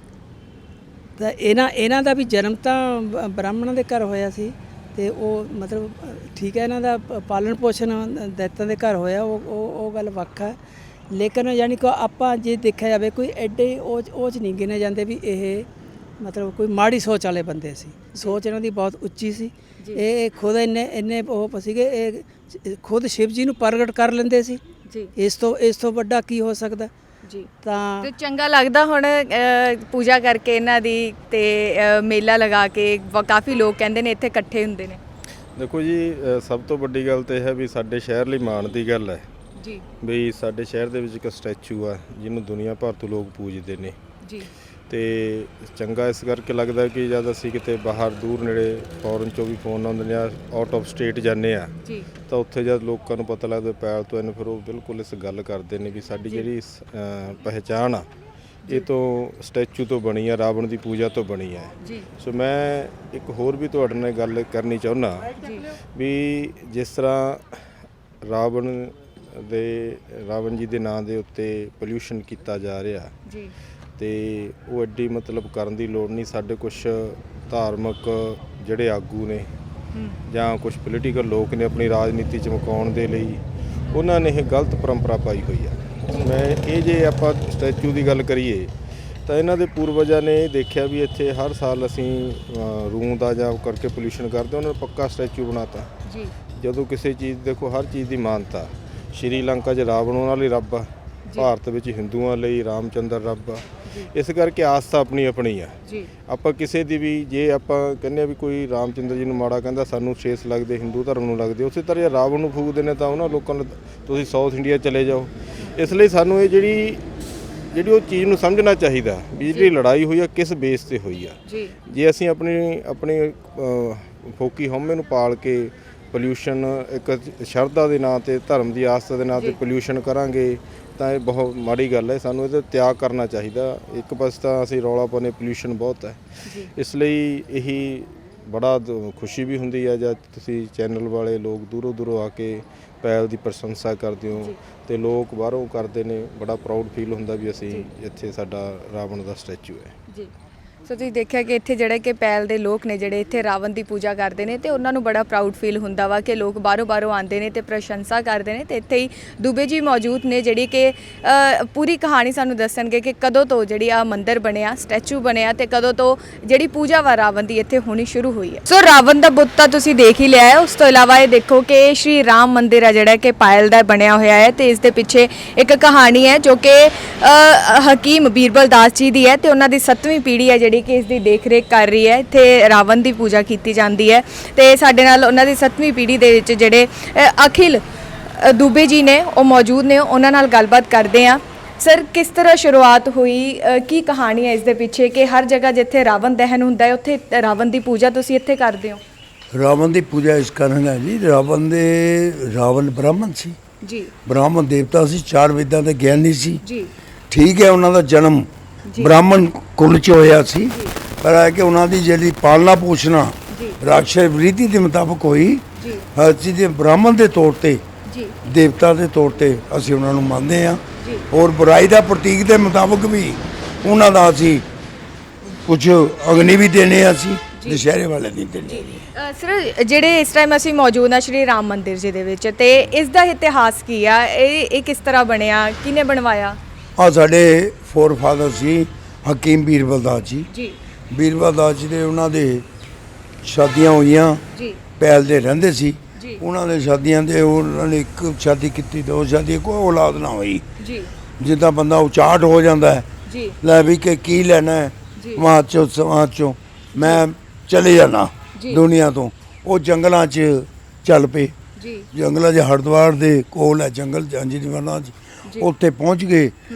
ਤਾਂ ਇਹਨਾਂ ਦਾ ਵੀ ਜਨਮ ਤਾਂ ਬ੍ਰਾਹਮਣਾਂ ਦੇ ਘਰ ਹੋਇਆ ਸੀ ਤੇ ਉਹ ਮਤਲਬ ਠੀਕ ਹੈ, ਇਹਨਾਂ ਦਾ ਪਾਲਣ ਪੋਸ਼ਣ ਦੈਤਾਂ ਦੇ ਘਰ ਹੋਇਆ, ਉਹ ਗੱਲ ਵੱਖ ਹੈ। ਲੇਕਿਨ ਯਾਨੀ ਕਿ ਆਪਾਂ ਜੇ ਦੇਖਿਆ ਜਾਵੇ ਕੋਈ ਐਡੇ ਉਹ 'ਚ ਨਹੀਂ ਗਿਣੇ ਜਾਂਦੇ ਵੀ ਇਹ ਮਤਲਬ ਕੋਈ ਮਾੜੀ ਸੋਚ ਵਾਲੇ ਬੰਦੇ ਸੀ। ਸੋਚ ਇਹਨਾਂ ਦੀ ਬਹੁਤ ਉੱਚੀ ਸੀ। ਇਹ ਖੁਦ ਇੰਨੇ ਉਹ ਸੀਗੇ, ਇਹ ਖੁਦ ਸ਼ਿਵ ਜੀ ਨੂੰ ਪ੍ਰਗਟ ਕਰ ਲੈਂਦੇ ਸੀ ਜੀ। ਇਸ ਤੋਂ ਵੱਡਾ ਕੀ ਹੋ ਸਕਦਾ ਜੀ। ਤਾਂ ਚੰਗਾ ਲੱਗਦਾ ਹੁਣ ਪੂਜਾ ਕਰਕੇ ਇਹਨਾਂ ਦੀ ਤੇ ਮੇਲਾ ਲਗਾ ਕੇ ਕਾਫੀ ਲੋਕ ਕਹਿੰਦੇ ਨੇ ਇੱਥੇ ਇਕੱਠੇ ਹੁੰਦੇ ਨੇ। ਦੇਖੋ ਜੀ, ਸਭ ਤੋਂ ਵੱਡੀ ਗੱਲ ਤਾਂ ਇਹ ਹੈ ਵੀ ਸਾਡੇ ਸ਼ਹਿਰ ਲਈ ਮਾਣ ਦੀ ਗੱਲ ਹੈ ਜੀ ਵੀ ਸਾਡੇ ਸ਼ਹਿਰ ਦੇ ਵਿੱਚ ਇੱਕ ਸਟੈਚੂ ਆ ਜਿਹਨੂੰ ਦੁਨੀਆ ਭਰ ਤੋਂ ਲੋਕ ਪੂਜਦੇ ਨੇ ਜੀ। ਤੇ ਚੰਗਾ ਇਸ ਕਰਕੇ ਲੱਗਦਾ ਕਿ ਜਦ ਅਸੀਂ ਕਿਤੇ ਬਾਹਰ ਦੂਰ ਨੇੜੇ ਫੋਰਨ 'ਚੋਂ ਵੀ ਫੋਨ ਆਉਂਦੇ ਨੇ, ਆਊਟ ਆਫ ਸਟੇਟ ਜਾਂਦੇ ਆ ਤਾਂ ਉੱਥੇ ਜਦ ਲੋਕਾਂ ਨੂੰ ਪਤਾ ਲੱਗਦਾ ਪੈਲ ਤੋਂ ਇਹਨੂੰ, ਫਿਰ ਉਹ ਬਿਲਕੁਲ ਇਸ ਗੱਲ ਕਰਦੇ ਨੇ ਵੀ ਸਾਡੀ ਜਿਹੜੀ ਪਹਿਚਾਣ ਆ ਇਹ ਤੋਂ ਸਟੈਚੂ ਤੋਂ ਬਣੀ ਆ, ਰਾਵਣ ਦੀ ਪੂਜਾ ਤੋਂ ਬਣੀ ਹੈ। ਸੋ ਮੈਂ ਇੱਕ ਹੋਰ ਵੀ ਤੁਹਾਡੇ ਨਾਲ ਗੱਲ ਕਰਨੀ ਚਾਹੁੰਦਾ ਵੀ ਜਿਸ ਤਰ੍ਹਾਂ ਰਾਵਣ ਜੀ ਦੇ ਨਾਂ ਦੇ ਉੱਤੇ ਪੋਲਿਊਸ਼ਨ ਕੀਤਾ ਜਾ ਰਿਹਾ ਜੀ, ਤੇ ਉਹ ਐਡੀ ਮਤਲਬ ਕਰਨ ਦੀ ਲੋੜ ਨਹੀਂ। ਸਾਡੇ ਕੁਝ ਧਾਰਮਿਕ ਜਿਹੜੇ ਆਗੂ ਨੇ ਜਾਂ ਕੁਝ ਪੋਲੀਟੀਕਲ ਲੋਕ ਨੇ ਆਪਣੀ ਰਾਜਨੀਤੀ ਚਮਕਾਉਣ ਦੇ ਲਈ ਉਹਨਾਂ ਨੇ ਇਹ ਗਲਤ ਪਰੰਪਰਾ ਪਾਈ ਹੋਈ ਆ। ਮੈਂ ਇਹ ਜੇ ਆਪਾਂ ਸਟੈਚੂ ਦੀ ਗੱਲ ਕਰੀਏ ਤਾਂ ਇਹਨਾਂ ਦੇ ਪੂਰਵਜਾਂ ਨੇ ਇਹ ਦੇਖਿਆ ਵੀ ਇੱਥੇ ਹਰ ਸਾਲ ਅਸੀਂ ਰੂੰ ਦਾ ਜਾਂ ਕਰਕੇ ਪੋਲਿਊਸ਼ਨ ਕਰਦੇ, ਉਹਨਾਂ ਨੇ ਪੱਕਾ ਸਟੈਚੂ ਬਣਾਤਾ ਜੀ। ਜਦੋਂ ਕਿਸੇ ਚੀਜ਼ ਦੇਖੋ ਹਰ ਚੀਜ਼ ਦੀ ਮਾਨਤਾ, ਸ਼੍ਰੀਲੰਕਾ 'ਚ ਰਾਵਣ ਉਹਨਾਂ ਲਈ ਰੱਬ ਆ ਭਾਰਤ ਵਿੱਚ ਹਿੰਦੂਆਂ ਲਈ ਰਾਮਚੰਦਰ ਰੱਬ ਆ। ਇਸ ਕਰਕੇ ਆਸਥਾ ਆਪਣੀ ਆਪਣੀ ਆ ਜੀ। ਆਪਾਂ ਕਿਸੇ ਦੀ ਵੀ ਜੇ ਆਪਾਂ ਕਹਿੰਦੇ ਆ ਵੀ ਕੋਈ ਰਾਮਚੰਦਰ ਜੀ ਨੂੰ ਮਾੜਾ ਕਹਿੰਦਾ ਸਾਨੂੰ ਠੇਸ ਲੱਗਦੇ, ਹਿੰਦੂ ਧਰਮ ਨੂੰ ਲੱਗਦੇ, ਉਸੇ ਤਰ੍ਹਾਂ ਜੇ ਰਾਵਣ ਨੂੰ ਫੂਕਦੇ ਨੇ ਤਾਂ ਉਹਨਾਂ ਲੋਕਾਂ ਨੂੰ ਤੁਸੀਂ ਸਾਊਥ ਇੰਡੀਆ ਚਲੇ ਜਾਓ। ਇਸ ਲਈ ਸਾਨੂੰ ਇਹ ਜਿਹੜੀ ਉਹ ਚੀਜ਼ ਨੂੰ ਸਮਝਣਾ ਚਾਹੀਦਾ ਵੀ ਜਿਹੜੀ ਲੜਾਈ ਹੋਈ ਆ ਕਿਸ ਬੇਸ ਤੇ ਹੋਈ ਆ। ਜੀ। ਜੇ ਅਸੀਂ ਆਪਣੀ ਫੋਕੀ ਹਉਮੈ ਨੂੰ ਪਾਲ ਕੇ ਪੋਲਿਊਸ਼ਨ ਇੱਕ ਸ਼ਰਧਾ ਦੇ ਨਾਂ ਤੇ, ਧਰਮ ਦੀ ਆਸਥਾ ਦੇ ਨਾਂ ਤੇ ਪੋਲਿਊਸ਼ਨ ਕਰਾਂਗੇ ਤਾਂ ਇਹ ਬਹੁਤ ਮਾੜੀ ਗੱਲ ਹੈ। ਸਾਨੂੰ ਇਹਦਾ ਤਿਆਗ ਕਰਨਾ ਚਾਹੀਦਾ। ਇੱਕ ਪਾਸੇ ਤਾਂ ਅਸੀਂ ਰੌਲਾ ਪਾਉਂਦੇ ਪੋਲਿਊਸ਼ਨ ਬਹੁਤ ਹੈ, ਇਸ ਲਈ ਇਹੀ ਬੜਾ ਖੁਸ਼ੀ ਵੀ ਹੁੰਦੀ ਹੈ ਜਦ ਤੁਸੀਂ ਚੈਨਲ ਵਾਲੇ ਲੋਕ ਦੂਰੋਂ ਦੂਰੋਂ ਆ ਕੇ ਪਹਿਲ ਦੀ ਪ੍ਰਸ਼ੰਸਾ ਕਰਦੇ ਹੋ ਤੇ ਲੋਕ ਬਾਹਰੋਂ ਕਰਦੇ ਨੇ। ਬੜਾ ਪ੍ਰਾਊਡ ਫੀਲ ਹੁੰਦਾ ਵੀ ਅਸੀਂ ਇੱਥੇ ਸਾਡਾ ਰਾਵਣ ਦਾ ਸਟੈਚੂ ਹੈ ਜੀ। ਸੋ ਤੁਸੀਂ ਦੇਖਿਆ ਕਿ ਇੱਥੇ ਜਿਹੜੇ ਕਿ ਪਹਿਲ ਦੇ ਲੋਕ ਨੇ ਜਿਹੜੇ ਇੱਥੇ ਰਾਵਣ ਦੀ ਪੂਜਾ ਕਰਦੇ ਨੇ ਤੇ ਉਹਨਾਂ ਨੂੰ ਬੜਾ ਪ੍ਰਾਊਡ ਫੀਲ ਹੁੰਦਾ ਵਾ ਕਿ ਲੋਕ ਬਾਹਰੋਂ ਆਉਂਦੇ ਨੇ ਤੇ ਪ੍ਰਸ਼ੰਸਾ ਕਰਦੇ ਨੇ। ਤੇ ਇੱਥੇ ਹੀ ਦੁਬੇ ਜੀ ਮੌਜੂਦ ਨੇ ਜਿਹੜੀ ਕਿ ਪੂਰੀ ਕਹਾਣੀ ਸਾਨੂੰ ਦੱਸਣਗੇ ਕਿ ਕਦੋਂ ਤੋਂ ਜਿਹੜੀ ਆ ਮੰਦਿਰ ਬਣਿਆ, ਸਟੈਚੂ ਬਣਿਆ ਤੇ ਕਦੋਂ ਤੋਂ ਜਿਹੜੀ ਪੂਜਾ ਵਾ ਰਾਵਣ ਦੀ ਇੱਥੇ ਹੋਣੀ ਸ਼ੁਰੂ ਹੋਈ ਹੈ। ਸੋ ਰਾਵਣ ਦਾ ਬੁੱਤ ਤਾਂ ਤੁਸੀਂ ਦੇਖ ਹੀ ਲਿਆ ਹੈ। ਉਸ ਤੋਂ ਇਲਾਵਾ ਇਹ ਦੇਖੋ ਕਿ ਸ਼੍ਰੀ ਰਾਮ ਮੰਦਿਰ ਹੈ ਜਿਹੜਾ ਕਿ ਪਾਇਲ ਦਾ ਬਣਿਆ ਹੋਇਆ ਹੈ ਤੇ ਇਸ ਦੇ ਪਿੱਛੇ ਇੱਕ ਕਹਾਣੀ ਹੈ ਜੋ ਕਿ ਹਕੀਮ ਬੀਰਬਲ ਦਾਸ ਜੀ ਦੀ ਹੈ ਤੇ ਉਹਨਾਂ ਦੀ 7ਵੀਂ ਪੀੜ੍ਹੀ ਹੈ ਜਿਹੜੀ ਕਿ ਇਸ ਦੀ ਦੇਖ ਰੇਖ ਕਰ ਰਹੀ ਹੈ। ਇੱਥੇ ਰਾਵਣ ਦੀ ਪੂਜਾ ਕੀਤੀ ਜਾਂਦੀ ਹੈ ਤੇ ਸਾਡੇ ਨਾਲ ਉਹਨਾਂ ਦੀ 7ਵੀਂ ਪੀੜ੍ਹੀ ਦੇ ਵਿੱਚ ਜਿਹੜੇ ਅਖਿਲ ਦੁਬੇ ਜੀ ਨੇ ਉਹ ਮੌਜੂਦ ਨੇ, ਉਹਨਾਂ ਨਾਲ ਗੱਲਬਾਤ ਕਰਦੇ ਆ। ਸਰ, ਕਿਸ ਤਰ੍ਹਾਂ ਸ਼ੁਰੂਆਤ ਹੋਈ, ਕੀ ਕਹਾਣੀ ਹੈ ਇਸ ਦੇ ਪਿੱਛੇ ਕਿ ਹਰ ਜਗ੍ਹਾ ਜਿੱਥੇ ਰਾਵਣ ਦਹਨ ਹੁੰਦਾ ਹੈ ਉੱਥੇ ਰਾਵਣ ਦੀ ਪੂਜਾ ਤੁਸੀਂ ਇੱਥੇ ਕਰਦੇ ਹੋ? ਰਾਵਣ ਦੀ ਪੂਜਾ ਇਸ ਕਾਰਨ ਹੈ ਜੀ, ਰਾਵਣ ਬ੍ਰਾਹਮਣ ਸੀ ਜੀ, ਬ੍ਰਾਹਮਣ ਦੇਵਤਾ ਸੀ, 4 ਵੇਦਾਂ ਦੇ ਗਿਆਨੀ ਸੀ ਜੀ। ਠੀਕ ਹੈ, ਉਹਨਾਂ ਦਾ ਜਨਮ ਬ੍ਰਾਹਮਣ ਕੁਲ ਚ ਹੋਇਆ ਸੀ, ਪਰ ਹੈ ਕਿ ਉਹਨਾਂ ਦੀ ਜਿਹੜੀ ਪਾਲਣਾ ਪੋਸ਼ਣਾ ਰਾਖਸ਼ ਰੀਤੀ ਦੇ ਮੁਤਾਬਕ ਹੋਈ। ਅਸੀਂ ਦੇ ਬ੍ਰਾਹਮਣ ਦੇ ਤੌਰ ਤੇ, ਦੇਵਤਾ ਦੇ ਤੌਰ ਤੇ ਅਸੀਂ ਉਹਨਾਂ ਨੂੰ ਮੰਨਦੇ ਹਾਂ ਔਰ ਬੁਰਾਈ ਦਾ ਪ੍ਰਤੀਕ ਦੇ ਮੁਤਾਬਕ ਵੀ ਉਹਨਾਂ ਦਾ ਅਸੀਂ ਕੁਝ ਅਗਨੀ ਵੀ ਦੇਣੇ ਆ, ਅਸੀਂ ਦੁਸ਼ਹਿਰੇ ਵਾਲੇ ਦਿਨ ਦੇਣੇ। ਸਰ, ਜਿਹੜੇ ਇਸ ਟਾਈਮ ਅਸੀਂ ਮੌਜੂਦ ਹਾਂ ਸ਼੍ਰੀ ਰਾਮ ਮੰਦਿਰ ਜੀ ਦੇ ਵਿੱਚ ਤੇ ਇਸ ਦਾ ਇਤਿਹਾਸ ਕੀ ਆ? ਇਹ ਕਿਸ ਤਰ੍ਹਾਂ ਬਣਿਆ, ਕਿਹਨੇ ਬਣਵਾਇਆ? ਆ ਸਾਡੇ ਫੋਰ ਫਾਦਰ ਸੀ ਹਕੀਮ ਬੀਰਬਲ ਦਾਸ ਜੀ। ਬੀਰਬਲ ਦਾਸ ਜੀ ਦੇ ਉਹਨਾਂ ਦੇ ਸ਼ਾਦੀਆਂ ਹੋਈਆਂ, ਪਹਿਲ ਦੇ ਰਹਿੰਦੇ ਸੀ। ਉਹਨਾਂ ਦੇ ਸ਼ਾਦੀਆਂ ਦੇ ਉਹਨਾਂ ਨੇ ਇੱਕ ਸ਼ਾਦੀ ਕੀਤੀ, 2 ਸ਼ਾਦੀ, ਕੋਈ ਔਲਾਦ ਨਾ ਹੋਈ। ਜਿੱਦਾਂ ਬੰਦਾ ਉਚਾਟ ਹੋ ਜਾਂਦਾ ਹੈ, ਲੈ ਵੀ ਕਿ ਕੀ ਲੈਣਾ ਹੈ ਵਹਾਂ ਚੋਂ ਸਮਾਜ ਚੋਂ, ਮੈਂ ਚਲੇ ਜਾਣਾ ਦੁਨੀਆ ਤੋਂ। ਉਹ ਜੰਗਲਾਂ 'ਚ ਚੱਲ ਪਏ। ਜੰਗਲਾਂ 'ਚ ਹਰਿਦੁਆਰ ਦੇ ਕੋਲ ਹੈ ਜੰਗਲ ਜਾਂਜੀ ਦੀਵਾਨਾ 'ਚ, ਉੱਥੇ ਪਹੁੰਚ ਗਏ।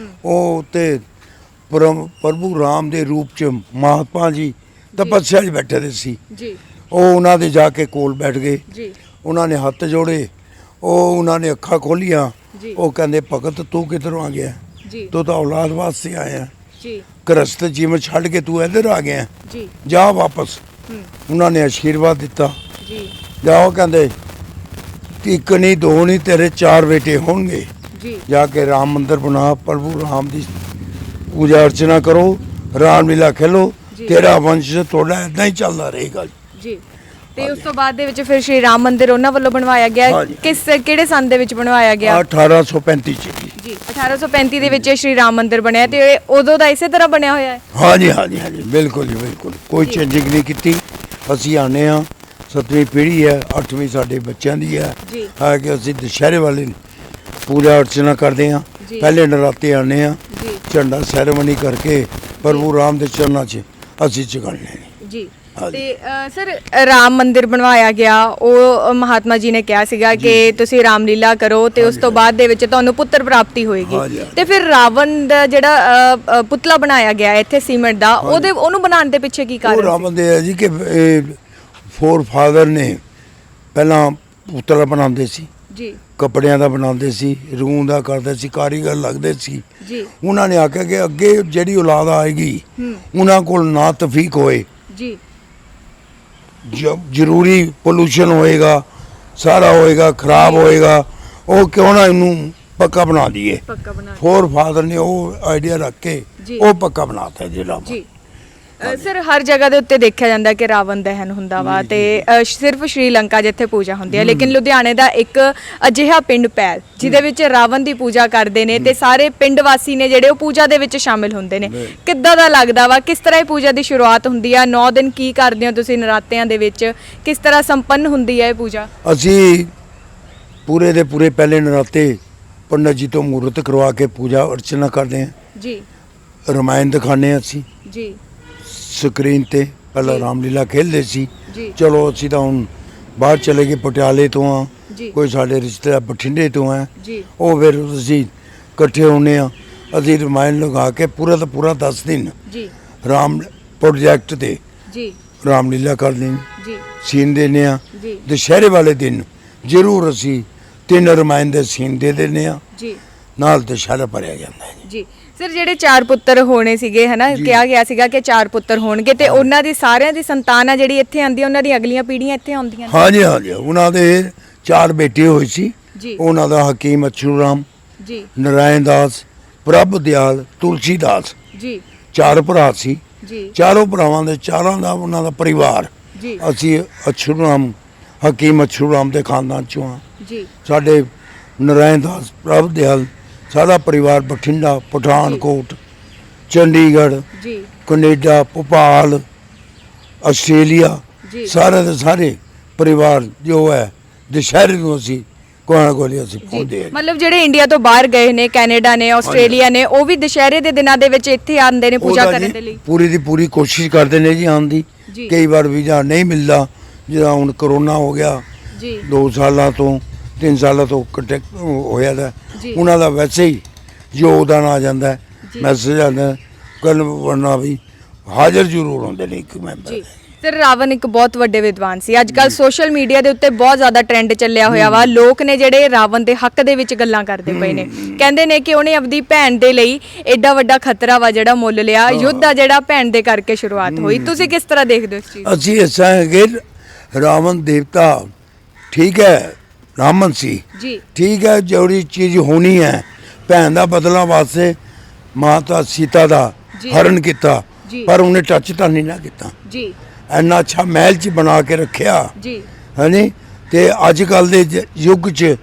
ਉਹ ਉੱਤੇ ਪ੍ਰਭੂ ਰਾਮ ਦੇ ਰੂਪ 'ਚ ਮਹਾਤਮਾ ਜੀ ਤਪੱਸਿਆ 'ਚ ਬੈਠੇ ਦੇ ਸੀ। ਉਹ ਉਹਨਾਂ ਦੇ ਜਾ ਕੇ ਕੋਲ ਬੈਠ ਗਏ। ਉਹਨਾਂ ਨੇ ਹੱਥ ਜੋੜੇ, ਉਹ ਉਹਨਾਂ ਨੇ ਅੱਖਾਂ ਖੋਲੀਆਂ। ਉਹ ਕਹਿੰਦੇ ਭਗਤ ਤੂੰ ਕਿੱਧਰੋਂ ਆ ਗਿਆ? ਤੂੰ ਤਾਂ ਔਲਾਦ ਵਾਸਤੇ ਆਇਆ, ਗ੍ਰਸਤ ਜੀਵਨ ਛੱਡ ਕੇ ਤੂੰ ਇੱਧਰ ਆ ਗਿਆ, ਜਾ ਵਾਪਸ। ਉਹਨਾਂ ਨੇ ਆਸ਼ੀਰਵਾਦ ਦਿੱਤਾ, ਜਾਓ। ਕਹਿੰਦੇ ਇੱਕ ਨਹੀਂ, 2 ਨਹੀਂ, ਤੇਰੇ 4 ਬੇਟੇ ਹੋਣਗੇ। ਜਾ ਕੇ ਰਾਮ ਮੰਦਿਰ ਬਣਾ, ਪ੍ਰਭੂ ਰਾਮ ਦੀ ਪੂਜਾ ਅਰਚਨਾ ਕਰੋ, ਰਾਮ ਲੀਲਾ ਖੇਲੋ, ਤੇਰਾ ਵੰਸ਼ ਤੁਹਾਡਾ ਏਦਾਂ ਹੀ ਚੱਲਦਾ ਰਹੇਗਾ ਜੀ। ਤੇ ਉਸ ਤੋਂ ਬਾਅਦ ਦੇ ਵਿੱਚ ਫਿਰ ਸ਼੍ਰੀ ਰਾਮ ਮੰਦਿਰ ਉਹਨਾਂ ਵੱਲੋਂ ਬਣਵਾਇਆ ਗਿਆ। ਕਿਹੜੇ ਸੰਨ ਦੇ ਵਿੱਚ ਬਣਵਾਇਆ ਗਿਆ? 1835 ਚ ਜੀ। 1835 ਦੇ ਵਿੱਚ ਸ਼੍ਰੀ ਰਾਮ ਮੰਦਿਰ ਬਣਿਆ ਤੇ ਉਦੋਂ ਦਾ ਇਸੇ ਤਰ੍ਹਾਂ ਬਣਿਆ ਹੋਇਆ ਹੈ? ਹਾਂਜੀ ਹਾਂਜੀ ਹਾਂਜੀ, ਬਿਲਕੁਲ ਜੀ, ਬਿਲਕੁਲ ਕੋਈ ਚੇਂਜਿੰਗ ਨਹੀਂ ਕੀਤੀ। ਅਸੀਂ ਆਨੇ ਆ, 7ਵੀਂ ਪੀੜ੍ਹੀ ਹੈ, 8ਵੀਂ ਸਾਡੇ ਬੱਚਿਆਂ ਦੀ ਹੈ ਕਿ ਅਸੀਂ ਦੁਸ਼ਹਿਰੇ ਵਾਲੇ ਪੂਜਾ ਅਰਚਨਾ ਕਰਦੇ ਹਾਂ। ਪਹਿਲੇ ਨਰਾਤੇ ਆਨੇ ਆ, ਝੰਡਾ ਸੈਰੇਮਨੀ ਕਰਕੇ ਪ੍ਰਭੂ ਰਾਮ ਦੇ ਚਰਨਾਂ 'ਚ ਅਸੀਂ ਚੁਕਾਉਣੇ ਜੀ। ਤੇ ਸਰ, ਰਾਮ ਮੰਦਿਰ ਬਣਵਾਇਆ ਗਿਆ, ਉਹ ਮਹਾਤਮਾ ਜੀ ਨੇ ਕਿਹਾ ਸੀਗਾ ਕਿ ਤੁਸੀਂ ਰਾਮਲੀਲਾ ਕਰੋ ਤੇ ਉਸ ਤੋਂ ਬਾਅਦ ਦੇ ਵਿੱਚ ਤੁਹਾਨੂੰ ਪੁੱਤਰ ਪ੍ਰਾਪਤੀ ਹੋਏਗੀ। ਤੇ ਫਿਰ ਰਾਵਣ ਦਾ ਜਿਹੜਾ ਪੁਤਲਾ ਬਣਾਇਆ ਗਿਆ ਇੱਥੇ ਸੀਮੈਂਟ ਦਾ, ਉਹਨੂੰ ਬਣਾਉਣ ਦੇ ਪਿੱਛੇ ਕੀ ਕਾਰਨ ਸੀ? ਰਾਵਣ ਦੇ ਹੈ ਜੀ ਕਿ ਫੋਰ ਫਾਦਰ ਨੇ ਪਹਿਲਾਂ ਪੁਤਲਾ ਬਣਾਉਂਦੇ ਸੀ, ਕੱਪੜਿਆਂ ਦਾ ਬਣਾਉਂਦੇ ਸੀ, ਰੂਹ ਦਾ ਕਰਦੇ ਸੀ, ਕਾਰੀਗਰ ਲੱਗਦੇ ਸੀ। ਉਹਨਾਂ ਨੇ ਆਖਿਆ ਕਿ ਅੱਗੇ ਜਿਹੜੀ ਔਲਾਦ ਆਏਗੀ ਉਹਨਾਂ ਕੋਲ ਨਾ ਤਫੀਕ ਹੋਏ, ਜ਼ਰੂਰੀ ਪੋਲੂਸ਼ਨ ਹੋਏਗਾ, ਸਾਰਾ ਹੋਏਗਾ, ਖਰਾਬ ਹੋਏਗਾ, ਉਹ ਕਿਉਂ ਨਾ ਇਹਨੂੰ ਪੱਕਾ ਬਣਾ ਦਈਏ। ਫੋਰ ਫਾਦਰ ਨੇ ਉਹ ਆਈਡੀਆ ਰੱਖ ਕੇ ਉਹ ਪੱਕਾ ਬਣਾਤਾ ਜਿਹੜਾ। ਸਰ, ਹਰ ਜਗ੍ਹਾ ਦੇ ਉੱਤੇ ਦੇਖਿਆ ਜਾਂਦਾ ਕਿ ਰਾਵਣ ਦਹਨ ਹੁੰਦਾ ਵਾ ਤੇ ਸਿਰਫ ਸ਼੍ਰੀਲੰਕਾ ਜਿੱਥੇ ਪੂਜਾ ਹੁੰਦੀ ਹੈ, ਲੇਕਿਨ ਲੁਧਿਆਣੇ ਦਾ ਇੱਕ ਅਜਿਹਾ ਪਿੰਡ ਪੈਲ ਜਿਹਦੇ ਵਿੱਚ ਰਾਵਣ ਦੀ ਪੂਜਾ ਕਰਦੇ ਨੇ ਤੇ ਸਾਰੇ ਪਿੰਡ ਵਾਸੀ ਨੇ ਜਿਹੜੇ ਉਹ ਪੂਜਾ ਦੇ ਵਿੱਚ ਸ਼ਾਮਿਲ ਹੁੰਦੇ ਨੇ। ਕਿੱਦਾਂ ਦਾ ਲੱਗਦਾ ਵਾ? ਕਿਸ ਤਰ੍ਹਾਂ ਇਹ ਪੂਜਾ ਦੀ ਸ਼ੁਰੂਆਤ ਹੁੰਦੀ ਆ? 9 ਦਿਨ ਕੀ ਕਰਦੇ ਹੋ ਤੁਸੀਂ ਨਰਾਤਿਆਂ ਦੇ ਵਿੱਚ? ਕਿਸ ਤਰ੍ਹਾਂ ਸੰਪੰਨ ਹੁੰਦੀ ਹੈ ਇਹ ਪੂਜਾ? ਅਸੀਂ ਪੂਰੇ ਦੇ ਪੂਰੇ ਪਹਿਲੇ ਨਰਾਤੇ ਪੰਡਤ ਜੀ ਤੋਂ ਮੂਰਤ ਕਰਵਾ ਕੇ ਪੂਜਾ ਅਰਚਨਾ ਕਰਦੇ ਹਾਂ। ਜੀ ਰਮਾਇਣ ਦਿਖਾਉਂਦੇ ਹਾਂ ਅਸੀਂ ਜੀ ਸਕਰੀਨ ਤੇ। ਪਹਿਲਾਂ ਜੀ। ਰਾਮਲੀਲਾ ਖੇਡਦੇ ਸੀ। ਜੀ ਚਲੋ ਅਸੀਂ ਤਾਂ ਹੁਣ ਬਾਹਰ ਚਲੇ ਗਏ, ਪਟਿਆਲੇ ਤੋਂ ਆ, ਜੀ ਕੋਈ ਸਾਡੇ ਰਿਸ਼ਤੇਦਾਰ ਬਠਿੰਡੇ ਤੋਂ ਆ, ਜੀ ਉਹ ਫਿਰ ਅਸੀਂ ਇਕੱਠੇ ਹੁੰਦੇ ਆ। ਅਸੀਂ ਰਮਾਇਣ ਲਗਾ ਕੇ ਪੂਰਾ ਦਾ ਪੂਰਾ 10 ਦਿਨ ਜੀ ਰਾਮ ਪ੍ਰੋਜੈਕਟ ਤੇ ਜੀ ਰਾਮਲੀਲਾ ਕਰਦੇ ਹਾਂ, ਜੀ ਸੀਨ ਦਿੰਦੇ ਆ। ਜੀ ਦੁਸ਼ਹਿਰੇ ਵਾਲੇ ਦਿਨ ਜ਼ਰੂਰ ਅਸੀਂ 3 ਰਮਾਇਣ ਦੇ ਸੀਨ ਦੇ ਦਿੰਦੇ ਆ, ਜੀ ਨਾਲ ਦੁਸ਼ਹਿਰਾ ਭਰਿਆ ਜਾਂਦਾ ਹੈ। ਜੀ ਸਰ, ਜਿਹੜੇ 4 ਪੁੱਤਰ ਹੋਣੇ ਸੀਗੇ ਹਨਾ, ਕਿਹਾ ਗਿਆ ਸੀਗਾ ਕਿ 4 ਪੁੱਤਰ ਹੋਣਗੇ ਤੇ ਉਹਨਾਂ ਦੀ ਸਾਰਿਆਂ ਦੀ ਸੰਤਾਨ ਆ ਜਿਹੜੀ ਇੱਥੇ ਆਂਦੀ, ਉਹਨਾਂ ਦੀ ਅਗਲੀਆਂ ਪੀੜ੍ਹੀਆਂ ਇੱਥੇ ਆਉਂਦੀਆਂ ਨੇ। ਹਾਂਜੀ ਹਾਂਜੀ, ਉਹਨਾਂ ਦੇ 4 ਬੇਟੇ ਹੋਏ ਸੀ। ਜੀ ਉਹਨਾਂ ਦਾ ਹਕੀਮ ਅਛੂ ਰਾਮ, ਜੀ ਨਰਾਇਣ ਦਾਸ, ਪ੍ਰਭ ਦਿਆਲ, ਤੁਲਸੀ ਦਾਸ, ਜੀ 4 ਭਰਾ ਸੀ। ਜੀ ਚਾਰੋਂ ਭਰਾਵਾਂ ਦੇ ਚਾਰਾਂ ਦਾ ਉਹਨਾਂ ਦਾ ਪਰਿਵਾਰ। ਜੀ ਅਸੀਂ ਅਛੂ ਰਾਮ, ਹਕੀਮ ਅਛੂ ਰਾਮ ਦੇ ਖਾਨਦਾਨ ਚੋਂ ਹਾਂ। ਜੀ ਸਾਡੇ ਨਰਾਇਣ ਦਾਸ, ਪ੍ਰਭ ਦਿਆਲ, ਸਾਰਾ ਪਰਿਵਾਰ ਬਠਿੰਡਾ, ਪਠਾਨਕੋਟ, ਚੰਡੀਗੜ੍ਹ, ਜੀ ਕੈਨੇਡਾ, ਭੋਪਾਲ, ਆਸਟ੍ਰੇਲੀਆ, ਜੀ ਸਾਰੇ ਦੇ ਸਾਰੇ ਪਰਿਵਾਰ ਜੋ ਹੈ ਦੁਸ਼ਹਿਰੇ ਨੂੰ ਅਸੀਂ ਕੋਣਾ ਕੋਲੀ ਅਸੀਂ ਪਹੁੰਚਦੇ ਹਾਂ। ਮਤਲਬ ਜਿਹੜੇ ਇੰਡੀਆ ਤੋਂ ਬਾਹਰ ਗਏ ਨੇ, ਕੈਨੇਡਾ ਨੇ, ਆਸਟ੍ਰੇਲੀਆ ਨੇ, ਉਹ ਵੀ ਦੁਸ਼ਹਿਰੇ ਦੇ ਦਿਨਾਂ ਦੇ ਵਿੱਚ ਇੱਥੇ ਆਉਂਦੇ ਨੇ ਪੂਜਾ ਉਹਦਾ ਕਰਨ ਜੀ ਦੇ ਲਈ। ਪੂਰੀ ਦੀ ਪੂਰੀ ਕੋਸ਼ਿਸ਼ ਕਰਦੇ ਨੇ ਜੀ ਆਉਣ ਦੀ। ਜੀ ਕਈ ਵਾਰ ਵੀਜ਼ਾ ਨਹੀਂ ਮਿਲਦਾ, ਜਿਹੜਾ ਹੁਣ ਕਰੋਨਾ ਹੋ ਗਿਆ, ਜੀ 2 ਸਾਲਾਂ ਤੋਂ 3 ਸਾਲਾਂ ਤੋਂ ਕੰਟੈਕਟ ਹੋਇਆ ਦਾ, ਜੀ। ਉਹਨਾਂ ਦਾ ਵੈਸੇ ਹੀ ਯੋਗਦਾਨ ਆ ਜਾਂਦਾ ਹੈ, ਜੀ। ਮੈਸੇਜ ਆਉਂਦਾ ਕੱਲ ਵਰਨਾ ਵੀ ਹਾਜ਼ਰ ਜ਼ਰੂਰ ਹੁੰਦੇ ਨੇ ਇੱਕ ਮੈਂਬਰ। ਜੀ ਸਰ, ਰਾਵਣ ਇੱਕ ਬਹੁਤ ਵੱਡੇ ਵਿਦਵਾਨ ਸੀ। ਅੱਜ ਕੱਲ ਸੋਸ਼ਲ ਮੀਡੀਆ ਦੇ ਉੱਤੇ ਬਹੁਤ ਜ਼ਿਆਦਾ ਟ੍ਰੈਂਡ ਚੱਲਿਆ ਹੋਇਆ ਵਾ। ਲੋਕ ਨੇ ਜਿਹੜੇ ਰਾਵਣ ਦੇ ਹੱਕ ਦੇ ਵਿੱਚ ਗੱਲਾਂ ਕਰਦੇ ਪਏ ਨੇ, ਕਹਿੰਦੇ ਨੇ ਕਿ ਉਹਨੇ ਆਪਣੀ ਭੈਣ ਦੇ ਲਈ ਐਡਾ ਵੱਡਾ ਖਤਰਾ ਵਾ ਜਿਹੜਾ ਮੁੱਲ ਲਿਆ। ਯੁੱਧ ਆ ਜਿਹੜਾ ਭੈਣ ਦੇ ਕਰਕੇ ਸ਼ੁਰੂਆਤ ਹੋਈ। ਤੁਸੀਂ ਕਿਸ ਤਰ੍ਹਾਂ ਦੇਖਦੇ ਹੋ ਇਸ ਚੀਜ਼ ਨੂੰ? ਅਸੀਂ ਐਸਾ ਹੈ ਕਿ ਰਾਵਣ ਦੇਵਤਾ ਠੀਕ ਹੈ, ਰਾਮਨ ਸੀ ਜੀ ਠੀਕ ਹੈ, ਜਿਹੜੀ ਚੀਜ਼ ਹੋਣੀ ਹੈ ਭੈਣ ਦਾ ਬਦਲਾ ਵਾਸਤੇ ਮਾਤਾ ਸੀਤਾ ਦਾ ਜੀ। ਹਰਨ ਕੀਤਾ, ਜੀ। ਪਰ ਉਹਨੇ ਟੱਚ ਤਾਂ ਨਹੀਂ ਨਾ ਕੀਤਾ। ਜੀ ਇੰਨਾ ਅੱਛਾ ਮਹਿਲ 'ਚ ਬਣਾ ਕੇ ਰੱਖਿਆ ਜੀ ਹਾਂਜੀ। ਤੇ ਅੱਜ ਕੱਲ ਦੇ ਯੁੱਗ 'ਚ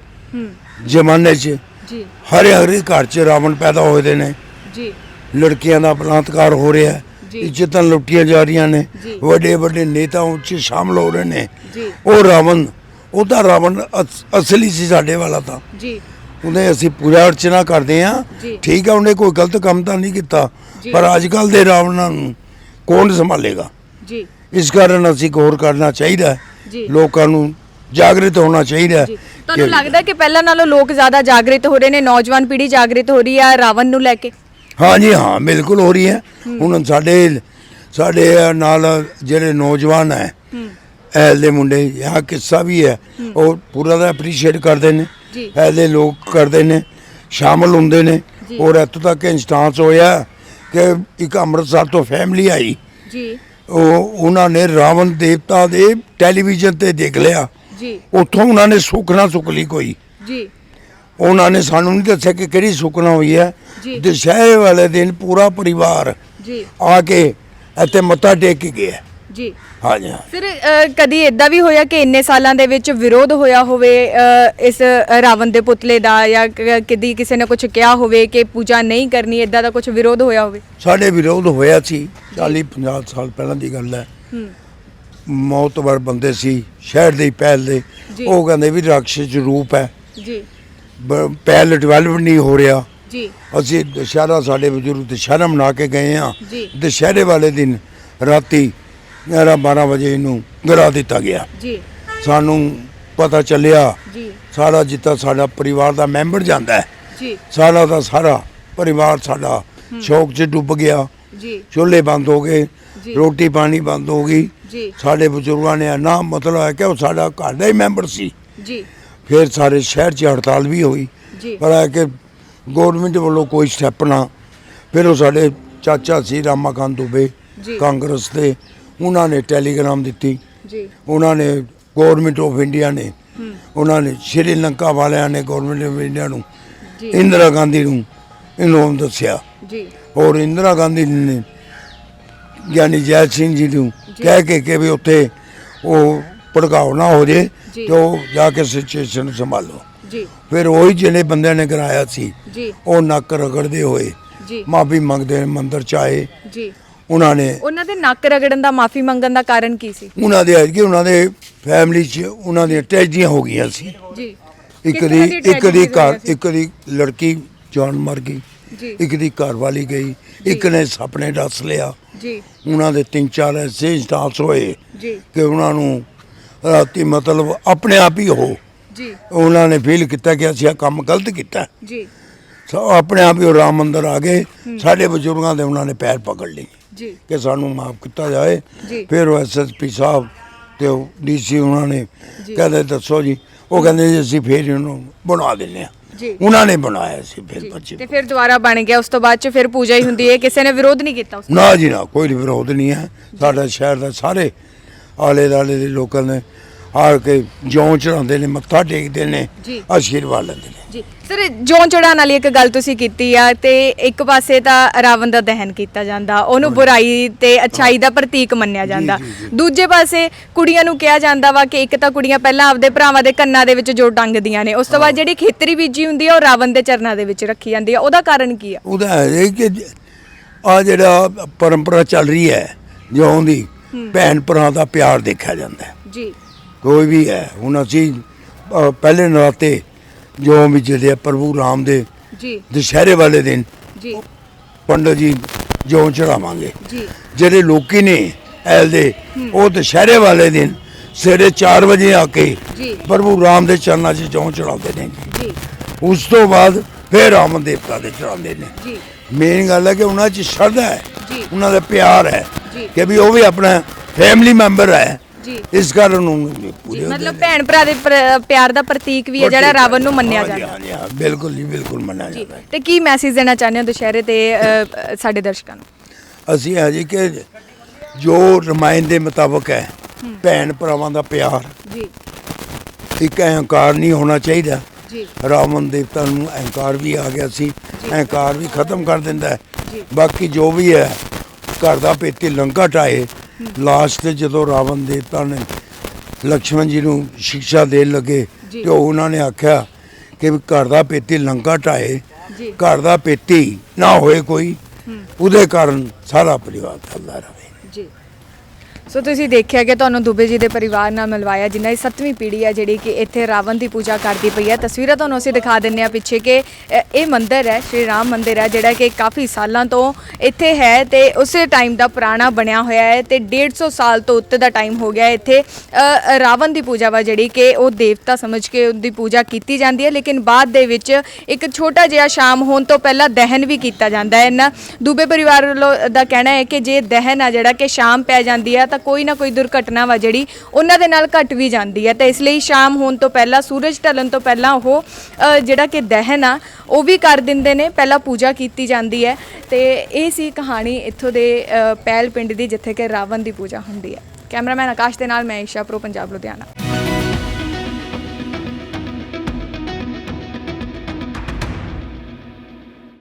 ਜ਼ਮਾਨੇ 'ਚ ਜੀ ਹਰੇ ਘਰ 'ਚ ਰਾਵਣ ਪੈਦਾ ਹੋਏ ਦੇ ਨੇ। ਜੀ ਲੜਕੀਆਂ ਦਾ ਬਲਾਤਕਾਰ ਹੋ ਰਿਹਾ ਹੈ, ਜੀ। ਇੱਜ਼ਤਾਂ ਲੁੱਟੀਆਂ ਜਾ ਰਹੀਆਂ ਨੇ, ਜੀ। ਵੱਡੇ ਵੱਡੇ ਨੇਤਾ ਉੱਚ ਸ਼ਾਮਲ ਹੋ ਰਹੇ ਨੇ। ਜੀ ਉਹ ਰਾਵਣ, ਉਹਦਾ ਰਾਵਣ ਅਸਲੀ ਸੀ ਸਾਡੇ ਵਾਲਾ ਤਾਂ। ਜੀ ਉਹਨੇ ਅਸੀਂ ਪੂਜਾ ਅਰਚਨਾ ਕਰਦੇ ਹਾਂ ਜੀ। ਠੀਕ ਹੈ, ਉਹਨੇ ਕੋਈ ਗਲਤ ਕੰਮ ਤਾਂ ਨਹੀਂ ਕੀਤਾ, ਜੀ। ਪਰ ਅੱਜ ਕੱਲ ਦੇ ਰਾਵਣਾਂ ਨੂੰ ਕੌਣ ਸੰਭਾਲੇਗਾ? ਜੀ ਇਸ ਕਾਰਨ ਅਸੀਂ ਗੌਰ ਕਰਨਾ ਚਾਹੀਦਾ ਹੈ, ਜੀ। ਲੋਕਾਂ ਨੂੰ ਜਾਗਰਿਤ ਹੋਣਾ ਚਾਹੀਦਾ ਹੈ ਜੀ ਤੁਹਾਨੂੰ ਲੱਗਦਾ ਕਿ ਪਹਿਲਾਂ ਨਾਲੋਂ ਲੋਕ ਜ਼ਿਆਦਾ ਜਾਗਰਿਤ ਹੋ ਰਹੇ ਨੇ, ਨੌਜਵਾਨ ਪੀੜ੍ਹੀ ਜਾਗਰਿਤ ਹੋ ਰਹੀ ਹੈ ਰਾਵਣ ਨੂੰ ਲੈ ਕੇ? ਹਾਂਜੀ ਹਾਂ, ਬਿਲਕੁਲ ਹੋ ਰਹੀ ਹੈ। ਹੁਣ ਸਾਡੇ ਨਾਲ ਜਿਹੜੇ ਨੌਜਵਾਨ ਹੈ ਐਲ ਦੇ ਮੁੰਡੇ ਜਾਂ ਕਿੱਸਾ ਵੀ ਹੈ, ਉਹ ਪੂਰਾ ਦਾ ਐਪਰੀਸ਼ੀਏਟ ਕਰਦੇ ਨੇ। ਜੀ ਐਲ ਦੇ ਲੋਕ ਕਰਦੇ ਨੇ, ਸ਼ਾਮਲ ਹੁੰਦੇ ਨੇ। ਜੀ। ਔਰ ਇੱਥੋਂ ਤੱਕ ਇੰਸਟਾਂਸ ਹੋਇਆ ਕਿ ਇੱਕ ਅੰਮ੍ਰਿਤਸਰ ਤੋਂ ਫੈਮਿਲੀ ਆਈ, ਜੀ ਉਹਨਾਂ ਨੇ ਰਾਵਣ ਦੇਵਤਾ ਦੇ ਟੈਲੀਵਿਜ਼ਨ ਤੇ ਦੇਖ ਲਿਆ। ਜੀ ਉੱਥੋਂ ਉਹਨਾਂ ਨੇ ਸੁਖਨਾ ਸੁਖ ਲਈ ਕੋਈ, ਜੀ ਉਹਨਾਂ ਨੇ ਸਾਨੂੰ ਨਹੀਂ ਦੱਸਿਆ ਕਿ ਕਿਹੜੀ ਸੁਖਨਾ ਹੋਈ ਹੈ। ਜੀ। ਦੁਸ਼ਹਿਰੇ ਵਾਲੇ ਦਿਨ ਪੂਰਾ ਪਰਿਵਾਰ ਜੀ ਆ ਕੇ ਇੱਥੇ ਮੱਥਾ ਟੇਕ ਕੇ ਗਿਆ। ਜੀ ਹਾਂਜੀ ਹਾਂ। ਫਿਰ ਕਦੀ ਇਦਾਂ ਵੀ ਹੋਇਆ ਕਿ ਇੰਨੇ ਸਾਲਾਂ ਦੇ ਵਿੱਚ ਵਿਰੋਧ ਹੋਇਆ ਹੋਵੇ ਇਸ ਰਾਵਣ ਦੇ ਪੁਤਲੇ ਦਾ, ਜਾਂ ਕਦੀ ਕਿਸੇ ਨੇ ਕੁਝ ਕਿਹਾ ਹੋਵੇ ਕਿ ਪੂਜਾ ਨਹੀਂ ਕਰਨੀ, ਇਦਾਂ ਦਾ ਕੁਝ ਵਿਰੋਧ ਹੋਇਆ ਹੋਵੇ? ਸਾਡੇ ਵਿਰੋਧ ਹੋਇਆ ਸੀ 40-50 ਸਾਲ ਪਹਿਲਾਂ ਦੀ ਗੱਲ ਹੈ। ਮੌਤਬਰ ਬੰਦੇ ਸੀ ਸ਼ਹਿਰ ਦੇ ਪਹਿਲ ਦੇ, ਜੀ। ਉਹ ਕਹਿੰਦੇ ਵੀ ਰਾਖਸ਼ ਰੂਪ ਹੈ, ਜੀ ਪਹਿਲ ਡਿਵੈਲਪ ਨਹੀਂ ਹੋ ਰਿਹਾ। ਜੀ ਅਸੀਂ ਦੁਸ਼ਹਿਰਾ, ਸਾਡੇ ਬਜ਼ੁਰਗ ਦੁਸ਼ਹਿਰਾ ਮਨਾ ਕੇ ਗਏ ਹਾਂ। ਜੀ ਦੁਸ਼ਹਿਰੇ ਵਾਲੇ ਦਿਨ ਰਾਤੀ 11-12 ਵਜੇ ਇਹਨੂੰ ਗਿਰਾ ਦਿੱਤਾ ਗਿਆ। ਜੀ ਸਾਨੂੰ ਪਤਾ ਚੱਲਿਆ, ਜੀ ਸਾਰਾ ਜਿੱਤਾ ਸਾਡਾ ਪਰਿਵਾਰ ਦਾ ਮੈਂਬਰ ਜਾਂਦਾ ਹੈ, ਜੀ ਸਾਰਾ ਦਾ ਸਾਰਾ ਪਰਿਵਾਰ ਸਾਡਾ ਸ਼ੌਕ 'ਚ ਡੁੱਬ ਗਿਆ। ਜੀ ਚੁੱਲ੍ਹੇ ਬੰਦ ਹੋ ਗਏ, ਜੀ। ਰੋਟੀ ਪਾਣੀ ਬੰਦ ਹੋ ਗਈ। ਜੀ ਸਾਡੇ ਬਜ਼ੁਰਗਾਂ ਨੇ ਨਾ ਮਤਲਬ ਹੈ ਕਿ ਉਹ ਸਾਡਾ ਘਰ ਦਾ ਹੀ ਮੈਂਬਰ ਸੀ। ਜੀ ਫਿਰ ਸਾਰੇ ਸ਼ਹਿਰ 'ਚ ਹੜਤਾਲ ਵੀ ਹੋਈ, ਜੀ ਪਰ ਹੈ ਕਿ ਗੌਰਮੈਂਟ ਵੱਲੋਂ ਕੋਈ ਸਟੈਪ ਨਾ। ਫਿਰ ਉਹ ਸਾਡੇ ਚਾਚਾ ਸੀ ਰਾਮਾਕਾਂਤ ਦੁਬੇ ਜੀ। ਕਾਂਗਰਸ ਦੇ, ਉਹਨਾਂ ਨੇ ਟੈਲੀਗ੍ਰਾਮ ਦਿੱਤੀ। ਜੀ ਉਹਨਾਂ ਨੇ ਗੌਰਮੈਂਟ ਆਫ ਇੰਡੀਆ ਨੇ, ਉਹਨਾਂ ਨੇ ਸ਼੍ਰੀਲੰਕਾ ਵਾਲਿਆਂ ਨੇ ਗੌਰਮੈਂਟ ਆਫ ਇੰਡੀਆ ਨੂੰ, ਜੀ ਇੰਦਰਾ ਗਾਂਧੀ ਨੂੰ ਇਹਨੂੰ ਦੱਸਿਆ। ਜੀ ਔਰ ਇੰਦਰਾ ਗਾਂਧੀ ਨੇ ਗਿਆਨੀ ਜੈਲ ਸਿੰਘ ਜੀ ਨੂੰ ਕਹਿ ਕੇ ਵੀ ਉੱਥੇ ਉਹ ਭੜਕਾਓ ਨਾ ਹੋ ਜੇ, ਜੀ। ਤੇ ਉਹ ਜਾ ਕੇ ਸਿਚੁਏਸ਼ਨ ਸੰਭਾਲੋ। ਜੀ ਫਿਰ ਉਹੀ ਜਿਹੜੇ ਬੰਦਿਆਂ ਨੇ ਕਰਾਇਆ ਸੀ, ਜੀ ਉਹ ਨੱਕ ਰਗੜਦੇ ਹੋਏ ਜੀ ਮਾਫੀ ਮੰਗਦੇ ਮੰਦਰ ਚ ਆਏ। ਜੀ ਉਹਨਾਂ ਨੇ ਉਹਨਾਂ ਦੇ ਨੱਕ ਰਗੜਨ ਦਾ, ਮਾਫੀ ਮੰਗਣ ਦਾ ਕਾਰਨ ਕੀ ਸੀ? ਉਹਨਾਂ ਦੇ ਫੈਮਿਲੀ 'ਚ ਉਹਨਾਂ ਦੀਆਂ ਟ੍ਰੈਜਡੀਆਂ ਹੋ ਗਈਆਂ ਸੀ। ਜੀ ਇੱਕ ਕਿਸ ਦੀ ਤਰ੍ਹਾਂ ਦੀ ਇੱਕ ਦੀ tragedies ਹੋਈਆਂ ਘਰ ਸੀ? ਇੱਕ ਦੀ ਲੜਕੀ ਜਾਨ ਮਰ ਗਈ, ਜੀ ਇੱਕ ਦੀ ਘਰ ਵਾਲੀ ਗਈ, ਇੱਕ ਨੇ ਸੁਪਨੇ ਦੱਸ ਲਿਆ। ਜੀ ਉਹਨਾਂ ਦੇ 3-4 ਐਸੇ ਇੰਸਟਾਂਸ ਹੋਏ ਜੀ ਕਿ ਉਹਨਾਂ ਨੂੰ ਰਾਤੀ ਮਤਲਬ ਆਪਣੇ ਆਪ ਹੀ ਜੀ ਉਹਨਾਂ ਨੇ ਫੀਲ ਕੀਤਾ ਕਿ ਅਸੀਂ ਇਹ ਕੰਮ ਗਲਤ ਕੀਤਾ। ਜੀ ਸੋ ਆਪਣੇ ਆਪ ਹੀ ਉਹ ਰਾਮ ਮੰਦਰ ਆ ਗਏ। ਸਾਡੇ ਬਜ਼ੁਰਗਾਂ ਦੇ ਉਹਨਾਂ ਨੇ ਪੈਰ ਪਕੜ ਲਏ ਜੀ ਕਿ ਸਾਨੂੰ ਮਾਫ ਕੀਤਾ ਜਾਏ। ਜੀ। ਫਿਰ ਉਹ ਐਸਐਸਪੀ ਸਾਹਿਬ ਤੇ ਉਹ ਡੀਸੀ ਉਹਨਾਂ ਨੇ ਜੀ। ਕਹਿੰਦੇ ਦੱਸੋ ਜੀ, ਉਹ ਕਹਿੰਦੇ ਜੀ ਅਸੀਂ ਫਿਰ ਇਹਨੂੰ ਬਣਾ ਦਿੰਦੇ ਆ। ਜੀ ਉਹਨਾਂ ਨੇ ਬਣਾਇਆ ਸੀ ਫਿਰ ਜੀ। ਬੱਚੇ। ਤੇ ਫਿਰ ਦੁਬਾਰਾ ਬਣ ਗਿਆ, ਉਸ ਤੋਂ ਬਾਅਦ ਚ ਫਿਰ ਪੂਜਾ ਹੀ ਹੁੰਦੀ ਹੈ, ਕਿਸੇ ਨੇ ਵਿਰੋਧ ਨਹੀਂ ਕੀਤਾ ਉਸ ਨਾ ਜੀ ਨਾ, ਕੋਈ ਵਿਰੋਧ ਨਹੀਂ ਹੈ। ਸਾਡਾ ਸ਼ਹਿਰ ਦਾ ਸਾਰੇ ਆਲੇ ਦੁਆਲੇ ਦੇ ਲੋਕਾਂ ਨੇ ਆ ਕੇ ਜੌਂ ਚੜਾਉਂਦੇ ਨੇ, ਮੱਥਾ ਟੇਕਦੇ ਨੇ, ਜੀ। ਆਸ਼ੀਰਵਾਦ ਲੈਂਦੇ ਨੇ। ਜੀ ਸਰ, ਜੌਂ ਚੜਾਉਣ ਵਾਲੀ ਇੱਕ ਗੱਲ ਤੁਸੀਂ ਕੀਤੀ ਆ, ਤੇ ਇੱਕ ਪਾਸੇ ਤਾਂ ਰਾਵਣ ਦਾ ਦਹਨ ਕੀਤਾ ਜਾਂਦਾ, ਉਹਨੂੰ ਬੁਰਾਈ ਤੇ ਅੱਛਾਈ ਦਾ ਪ੍ਰਤੀਕ ਮੰਨਿਆ ਜਾਂਦਾ। ਦੂਜੇ ਪਾਸੇ ਕੁੜੀਆਂ ਨੂੰ ਕਿਹਾ ਜਾਂਦਾ ਵਾ ਕਿ ਇੱਕ ਤਾਂ ਕੁੜੀਆਂ ਪਹਿਲਾਂ ਆਪਦੇ ਭਰਾਵਾਂ ਦੇ ਕੰਨਾਂ ਦੇ ਵਿੱਚ ਜੋ ਟੰਗਦੀਆਂ ਨੇ, ਉਸ ਤੋਂ ਬਾਅਦ ਜਿਹੜੀ ਖੇਤਰੀ ਬੀਜੀ ਹੁੰਦੀ ਆ ਉਹ ਰਾਵਣ ਦੇ ਚਰਨਾਂ ਦੇ ਵਿੱਚ ਰੱਖੀ ਜਾਂਦੀ ਆ। ਉਹਦਾ ਕਾਰਨ ਕੀ ਆ? ਉਹਦਾ ਇਹ ਕਿ ਆ ਜਿਹੜਾ ਪਰੰਪਰਾ ਚੱਲ ਰਹੀ ਹੈ ਜੌਂ ਦੀ, ਭੈਣ ਭਰਾ ਦਾ ਪਿਆਰ ਦੇਖਿਆ ਜਾਂਦਾ ਹੈ। ਜੀ ਕੋਈ ਵੀ ਹੈ। ਹੁਣ ਅਸੀਂ ਪਹਿਲੇ ਨਰਾਤੇ ਜੋ ਵੀ ਜਿਹੜੇ ਪ੍ਰਭੂ ਰਾਮ ਦੇ ਜੀ ਦੁਸ਼ਹਿਰੇ ਵਾਲੇ ਦਿਨ ਜੀ ਪੰਡਤ ਜੀ ਜੌਂ ਚੜਾਵਾਂਗੇ। ਜੀ ਜਿਹੜੇ ਲੋਕੀ ਨੇ ਐਲ ਦੇ, ਉਹ ਦੁਸ਼ਹਿਰੇ ਵਾਲੇ ਦਿਨ ਸਵੇਰੇ 4 ਵਜੇ ਆ ਕੇ ਜੀ ਪ੍ਰਭੂ ਰਾਮ ਦੇ ਚਰਨਾਂ 'ਚ ਜੌਂ ਚੜਾਉਂਦੇ ਨੇ। ਜੀ ਉਸ ਤੋਂ ਬਾਅਦ ਫਿਰ ਰਾਮ ਦੇਵਤਾ ਦੇ ਚੜਾਉਂਦੇ ਨੇ। ਜੀ ਮੇਨ ਗੱਲ ਹੈ ਕਿ ਉਹਨਾਂ 'ਚ ਸ਼ਰਧਾ ਹੈ, ਜੀ ਉਹਨਾਂ ਦਾ ਪਿਆਰ ਹੈ ਜੀ ਕਿ ਵੀ ਉਹ ਵੀ ਆਪਣਾ ਫੈਮਿਲੀ ਮੈਂਬਰ ਹੈ, ਜੀ ਇਸ ਕਾਰਨ ਉਹਨੂੰ ਪੂਰੇ ਮਤਲਬ ਭੈਣ ਭਰਾ ਦੇ ਪਿਆਰ ਦਾ ਪ੍ਰਤੀਕ ਵੀ ਹੈ ਜਿਹੜਾ ਰਾਵਣ ਨੂੰ ਮੰਨਿਆ ਜਾਂਦਾ। ਹਾਂਜੀ, ਹਾਂ, ਬਿਲਕੁਲ ਜੀ, ਬਿਲਕੁਲ ਮੰਨਿਆ ਜੀ ਜਾਂਦਾ ਹੈ। ਤੇ ਕੀ ਮੈਸੇਜ ਦੇਣਾ ਚਾਹੁੰਦੇ ਹੋ ਦੁਸ਼ਹਿਰੇ ਤੇ ਸਾਡੇ ਦਰਸ਼ਕਾਂ ਨੂੰ? ਅਸੀਂ ਹੈ ਜੀ ਕਿ ਜੋ ਰਮਾਇਣ ਦੇ ਮੁਤਾਬਕ ਹੈ, ਭੈਣ ਭਰਾਵਾਂ ਦਾ ਪਿਆਰ, ਜੀ ਇੱਕ ਅਹੰਕਾਰ ਨਹੀਂ ਹੋਣਾ ਚਾਹੀਦਾ। ਜੀ ਰਾਵਣ ਦੇਵਤਾ ਨੂੰ ਅਹੰਕਾਰ ਵੀ ਆ ਗਿਆ ਸੀ, ਅਹੰਕਾਰ ਵੀ ਖਤਮ ਕਰ ਦਿੰਦਾ ਹੈ। ਜੀ। ਬਾਕੀ ਜੋ ਵੀ ਹੈ, ਘਰ ਦਾ ਪੇਤੀ ਲੰਕਾ ਢਾਏ। ਲਾਸਟ ਤੇ ਜਦੋਂ ਰਾਵਣ ਦੇਵਤਾ ਨੇ ਲਕਸ਼ਮਣ ਜੀ ਨੂੰ ਸਿੱਖਿਆ ਦੇਣ ਲੱਗੇ ਜੀ। ਤੇ ਉਹਨਾਂ ਨੇ ਆਖਿਆ ਕਿ ਵੀ ਘਰ ਦਾ ਪੇਤੀ ਲੰਕਾ ਢਾਏ, ਜੀ ਘਰ ਦਾ ਪੇਤੀ ਨਾ ਹੋਏ ਕੋਈ, ਉਹਦੇ ਕਾਰਨ ਸਾਰਾ ਪਰਿਵਾਰ ਚੱਲਦਾ ਰਹੇ। ਜੀ ਸੋ ਤੁਸੀਂ ਦੇਖਿਆ ਕਿ ਤੁਹਾਨੂੰ ਦੁਬੇ ਜੀ ਦੇ ਪਰਿਵਾਰ ਨਾਲ ਮਿਲਵਾਇਆ, ਜਿਨ੍ਹਾਂ ਦੀ 7ਵੀਂ ਪੀੜ੍ਹੀ ਹੈ ਜਿਹੜੀ ਕਿ ਇੱਥੇ ਰਾਵਣ ਦੀ ਪੂਜਾ ਕਰਦੀ ਪਈ ਹੈ। ਤਸਵੀਰਾਂ ਤੁਹਾਨੂੰ ਅਸੀਂ ਦਿਖਾ ਦਿੰਨੇ ਆ ਪਿੱਛੇ ਕਿ ਇਹ ਮੰਦਿਰ ਹੈ, ਸ਼੍ਰੀ ਰਾਮ ਮੰਦਿਰ ਹੈ, ਜਿਹੜਾ ਕਿ ਕਾਫੀ ਸਾਲਾਂ ਤੋਂ ਇੱਥੇ ਹੈ ਤੇ ਉਸੇ ਟਾਈਮ ਦਾ ਪੁਰਾਣਾ ਬਣਿਆ ਹੋਇਆ ਹੈ ਤੇ 150 ਸਾਲ ਤੋਂ ਉੱਤੇ ਦਾ ਟਾਈਮ ਹੋ ਗਿਆ ਇੱਥੇ। ਰਾਵਣ ਦੀ ਪੂਜਾ ਵਾ ਜਿਹੜੀ ਕਿ ਉਹ ਦੇਵਤਾ ਸਮਝ ਕੇ ਉਹਦੀ ਪੂਜਾ ਕੀਤੀ ਜਾਂਦੀ ਹੈ, ਲੇਕਿਨ ਬਾਅਦ ਦੇ ਵਿੱਚ ਇੱਕ ਛੋਟਾ ਜਿਹਾ ਸ਼ਾਮ ਹੋਣ ਤੋਂ ਪਹਿਲਾਂ ਦਹਨ ਵੀ ਕੀਤਾ ਜਾਂਦਾ ਹੈ। ਇਹਨਾਂ ਦੁਬੇ ਪਰਿਵਾਰ ਵੱਲੋਂ ਦਾ ਕਹਿਣਾ ਹੈ ਕਿ ਜੇ ਦਹਨ ਆ ਜਿਹੜਾ ਕਿ ਸ਼ਾਮ ਪੈ ਜਾਂਦੀ ਹੈ ਤਾਂ ਕੋਈ ਨਾ ਕੋਈ ਦੁਰਘਟਨਾ ਵਾ ਜਿਹੜੀ ਉਹਨਾਂ ਦੇ ਨਾਲ ਘਟ ਵੀ ਜਾਂਦੀ ਹੈ। ਤਾਂ ਇਸ ਲਈ ਸ਼ਾਮ ਹੋਣ ਤੋਂ ਪਹਿਲਾਂ, ਸੂਰਜ ਢਲਣ ਤੋਂ ਪਹਿਲਾਂ ਉਹ ਜਿਹੜਾ ਕਿ ਦਹਨ ਆ ਉਹ ਵੀ ਕਰ ਦਿੰਦੇ ਨੇ, ਪਹਿਲਾਂ ਪੂਜਾ ਕੀਤੀ ਜਾਂਦੀ ਹੈ। ਤੇ ਇਹ ਸੀ ਕਹਾਣੀ ਇੱਥੋਂ ਦੇ ਪੈਲ ਪਿੰਡ ਦੀ, ਜਿੱਥੇ ਕਿ ਰਾਵਣ ਦੀ ਪੂਜਾ ਹੁੰਦੀ ਹੈ। ਕੈਮਰਾਮੈਨ ਆਕਾਸ਼ ਦੇ ਨਾਲ ਮੈਂ ਈਸ਼ਾ ਪ੍ਰੋ, ਪੰਜਾਬ ਲੁਧਿਆਣਾ।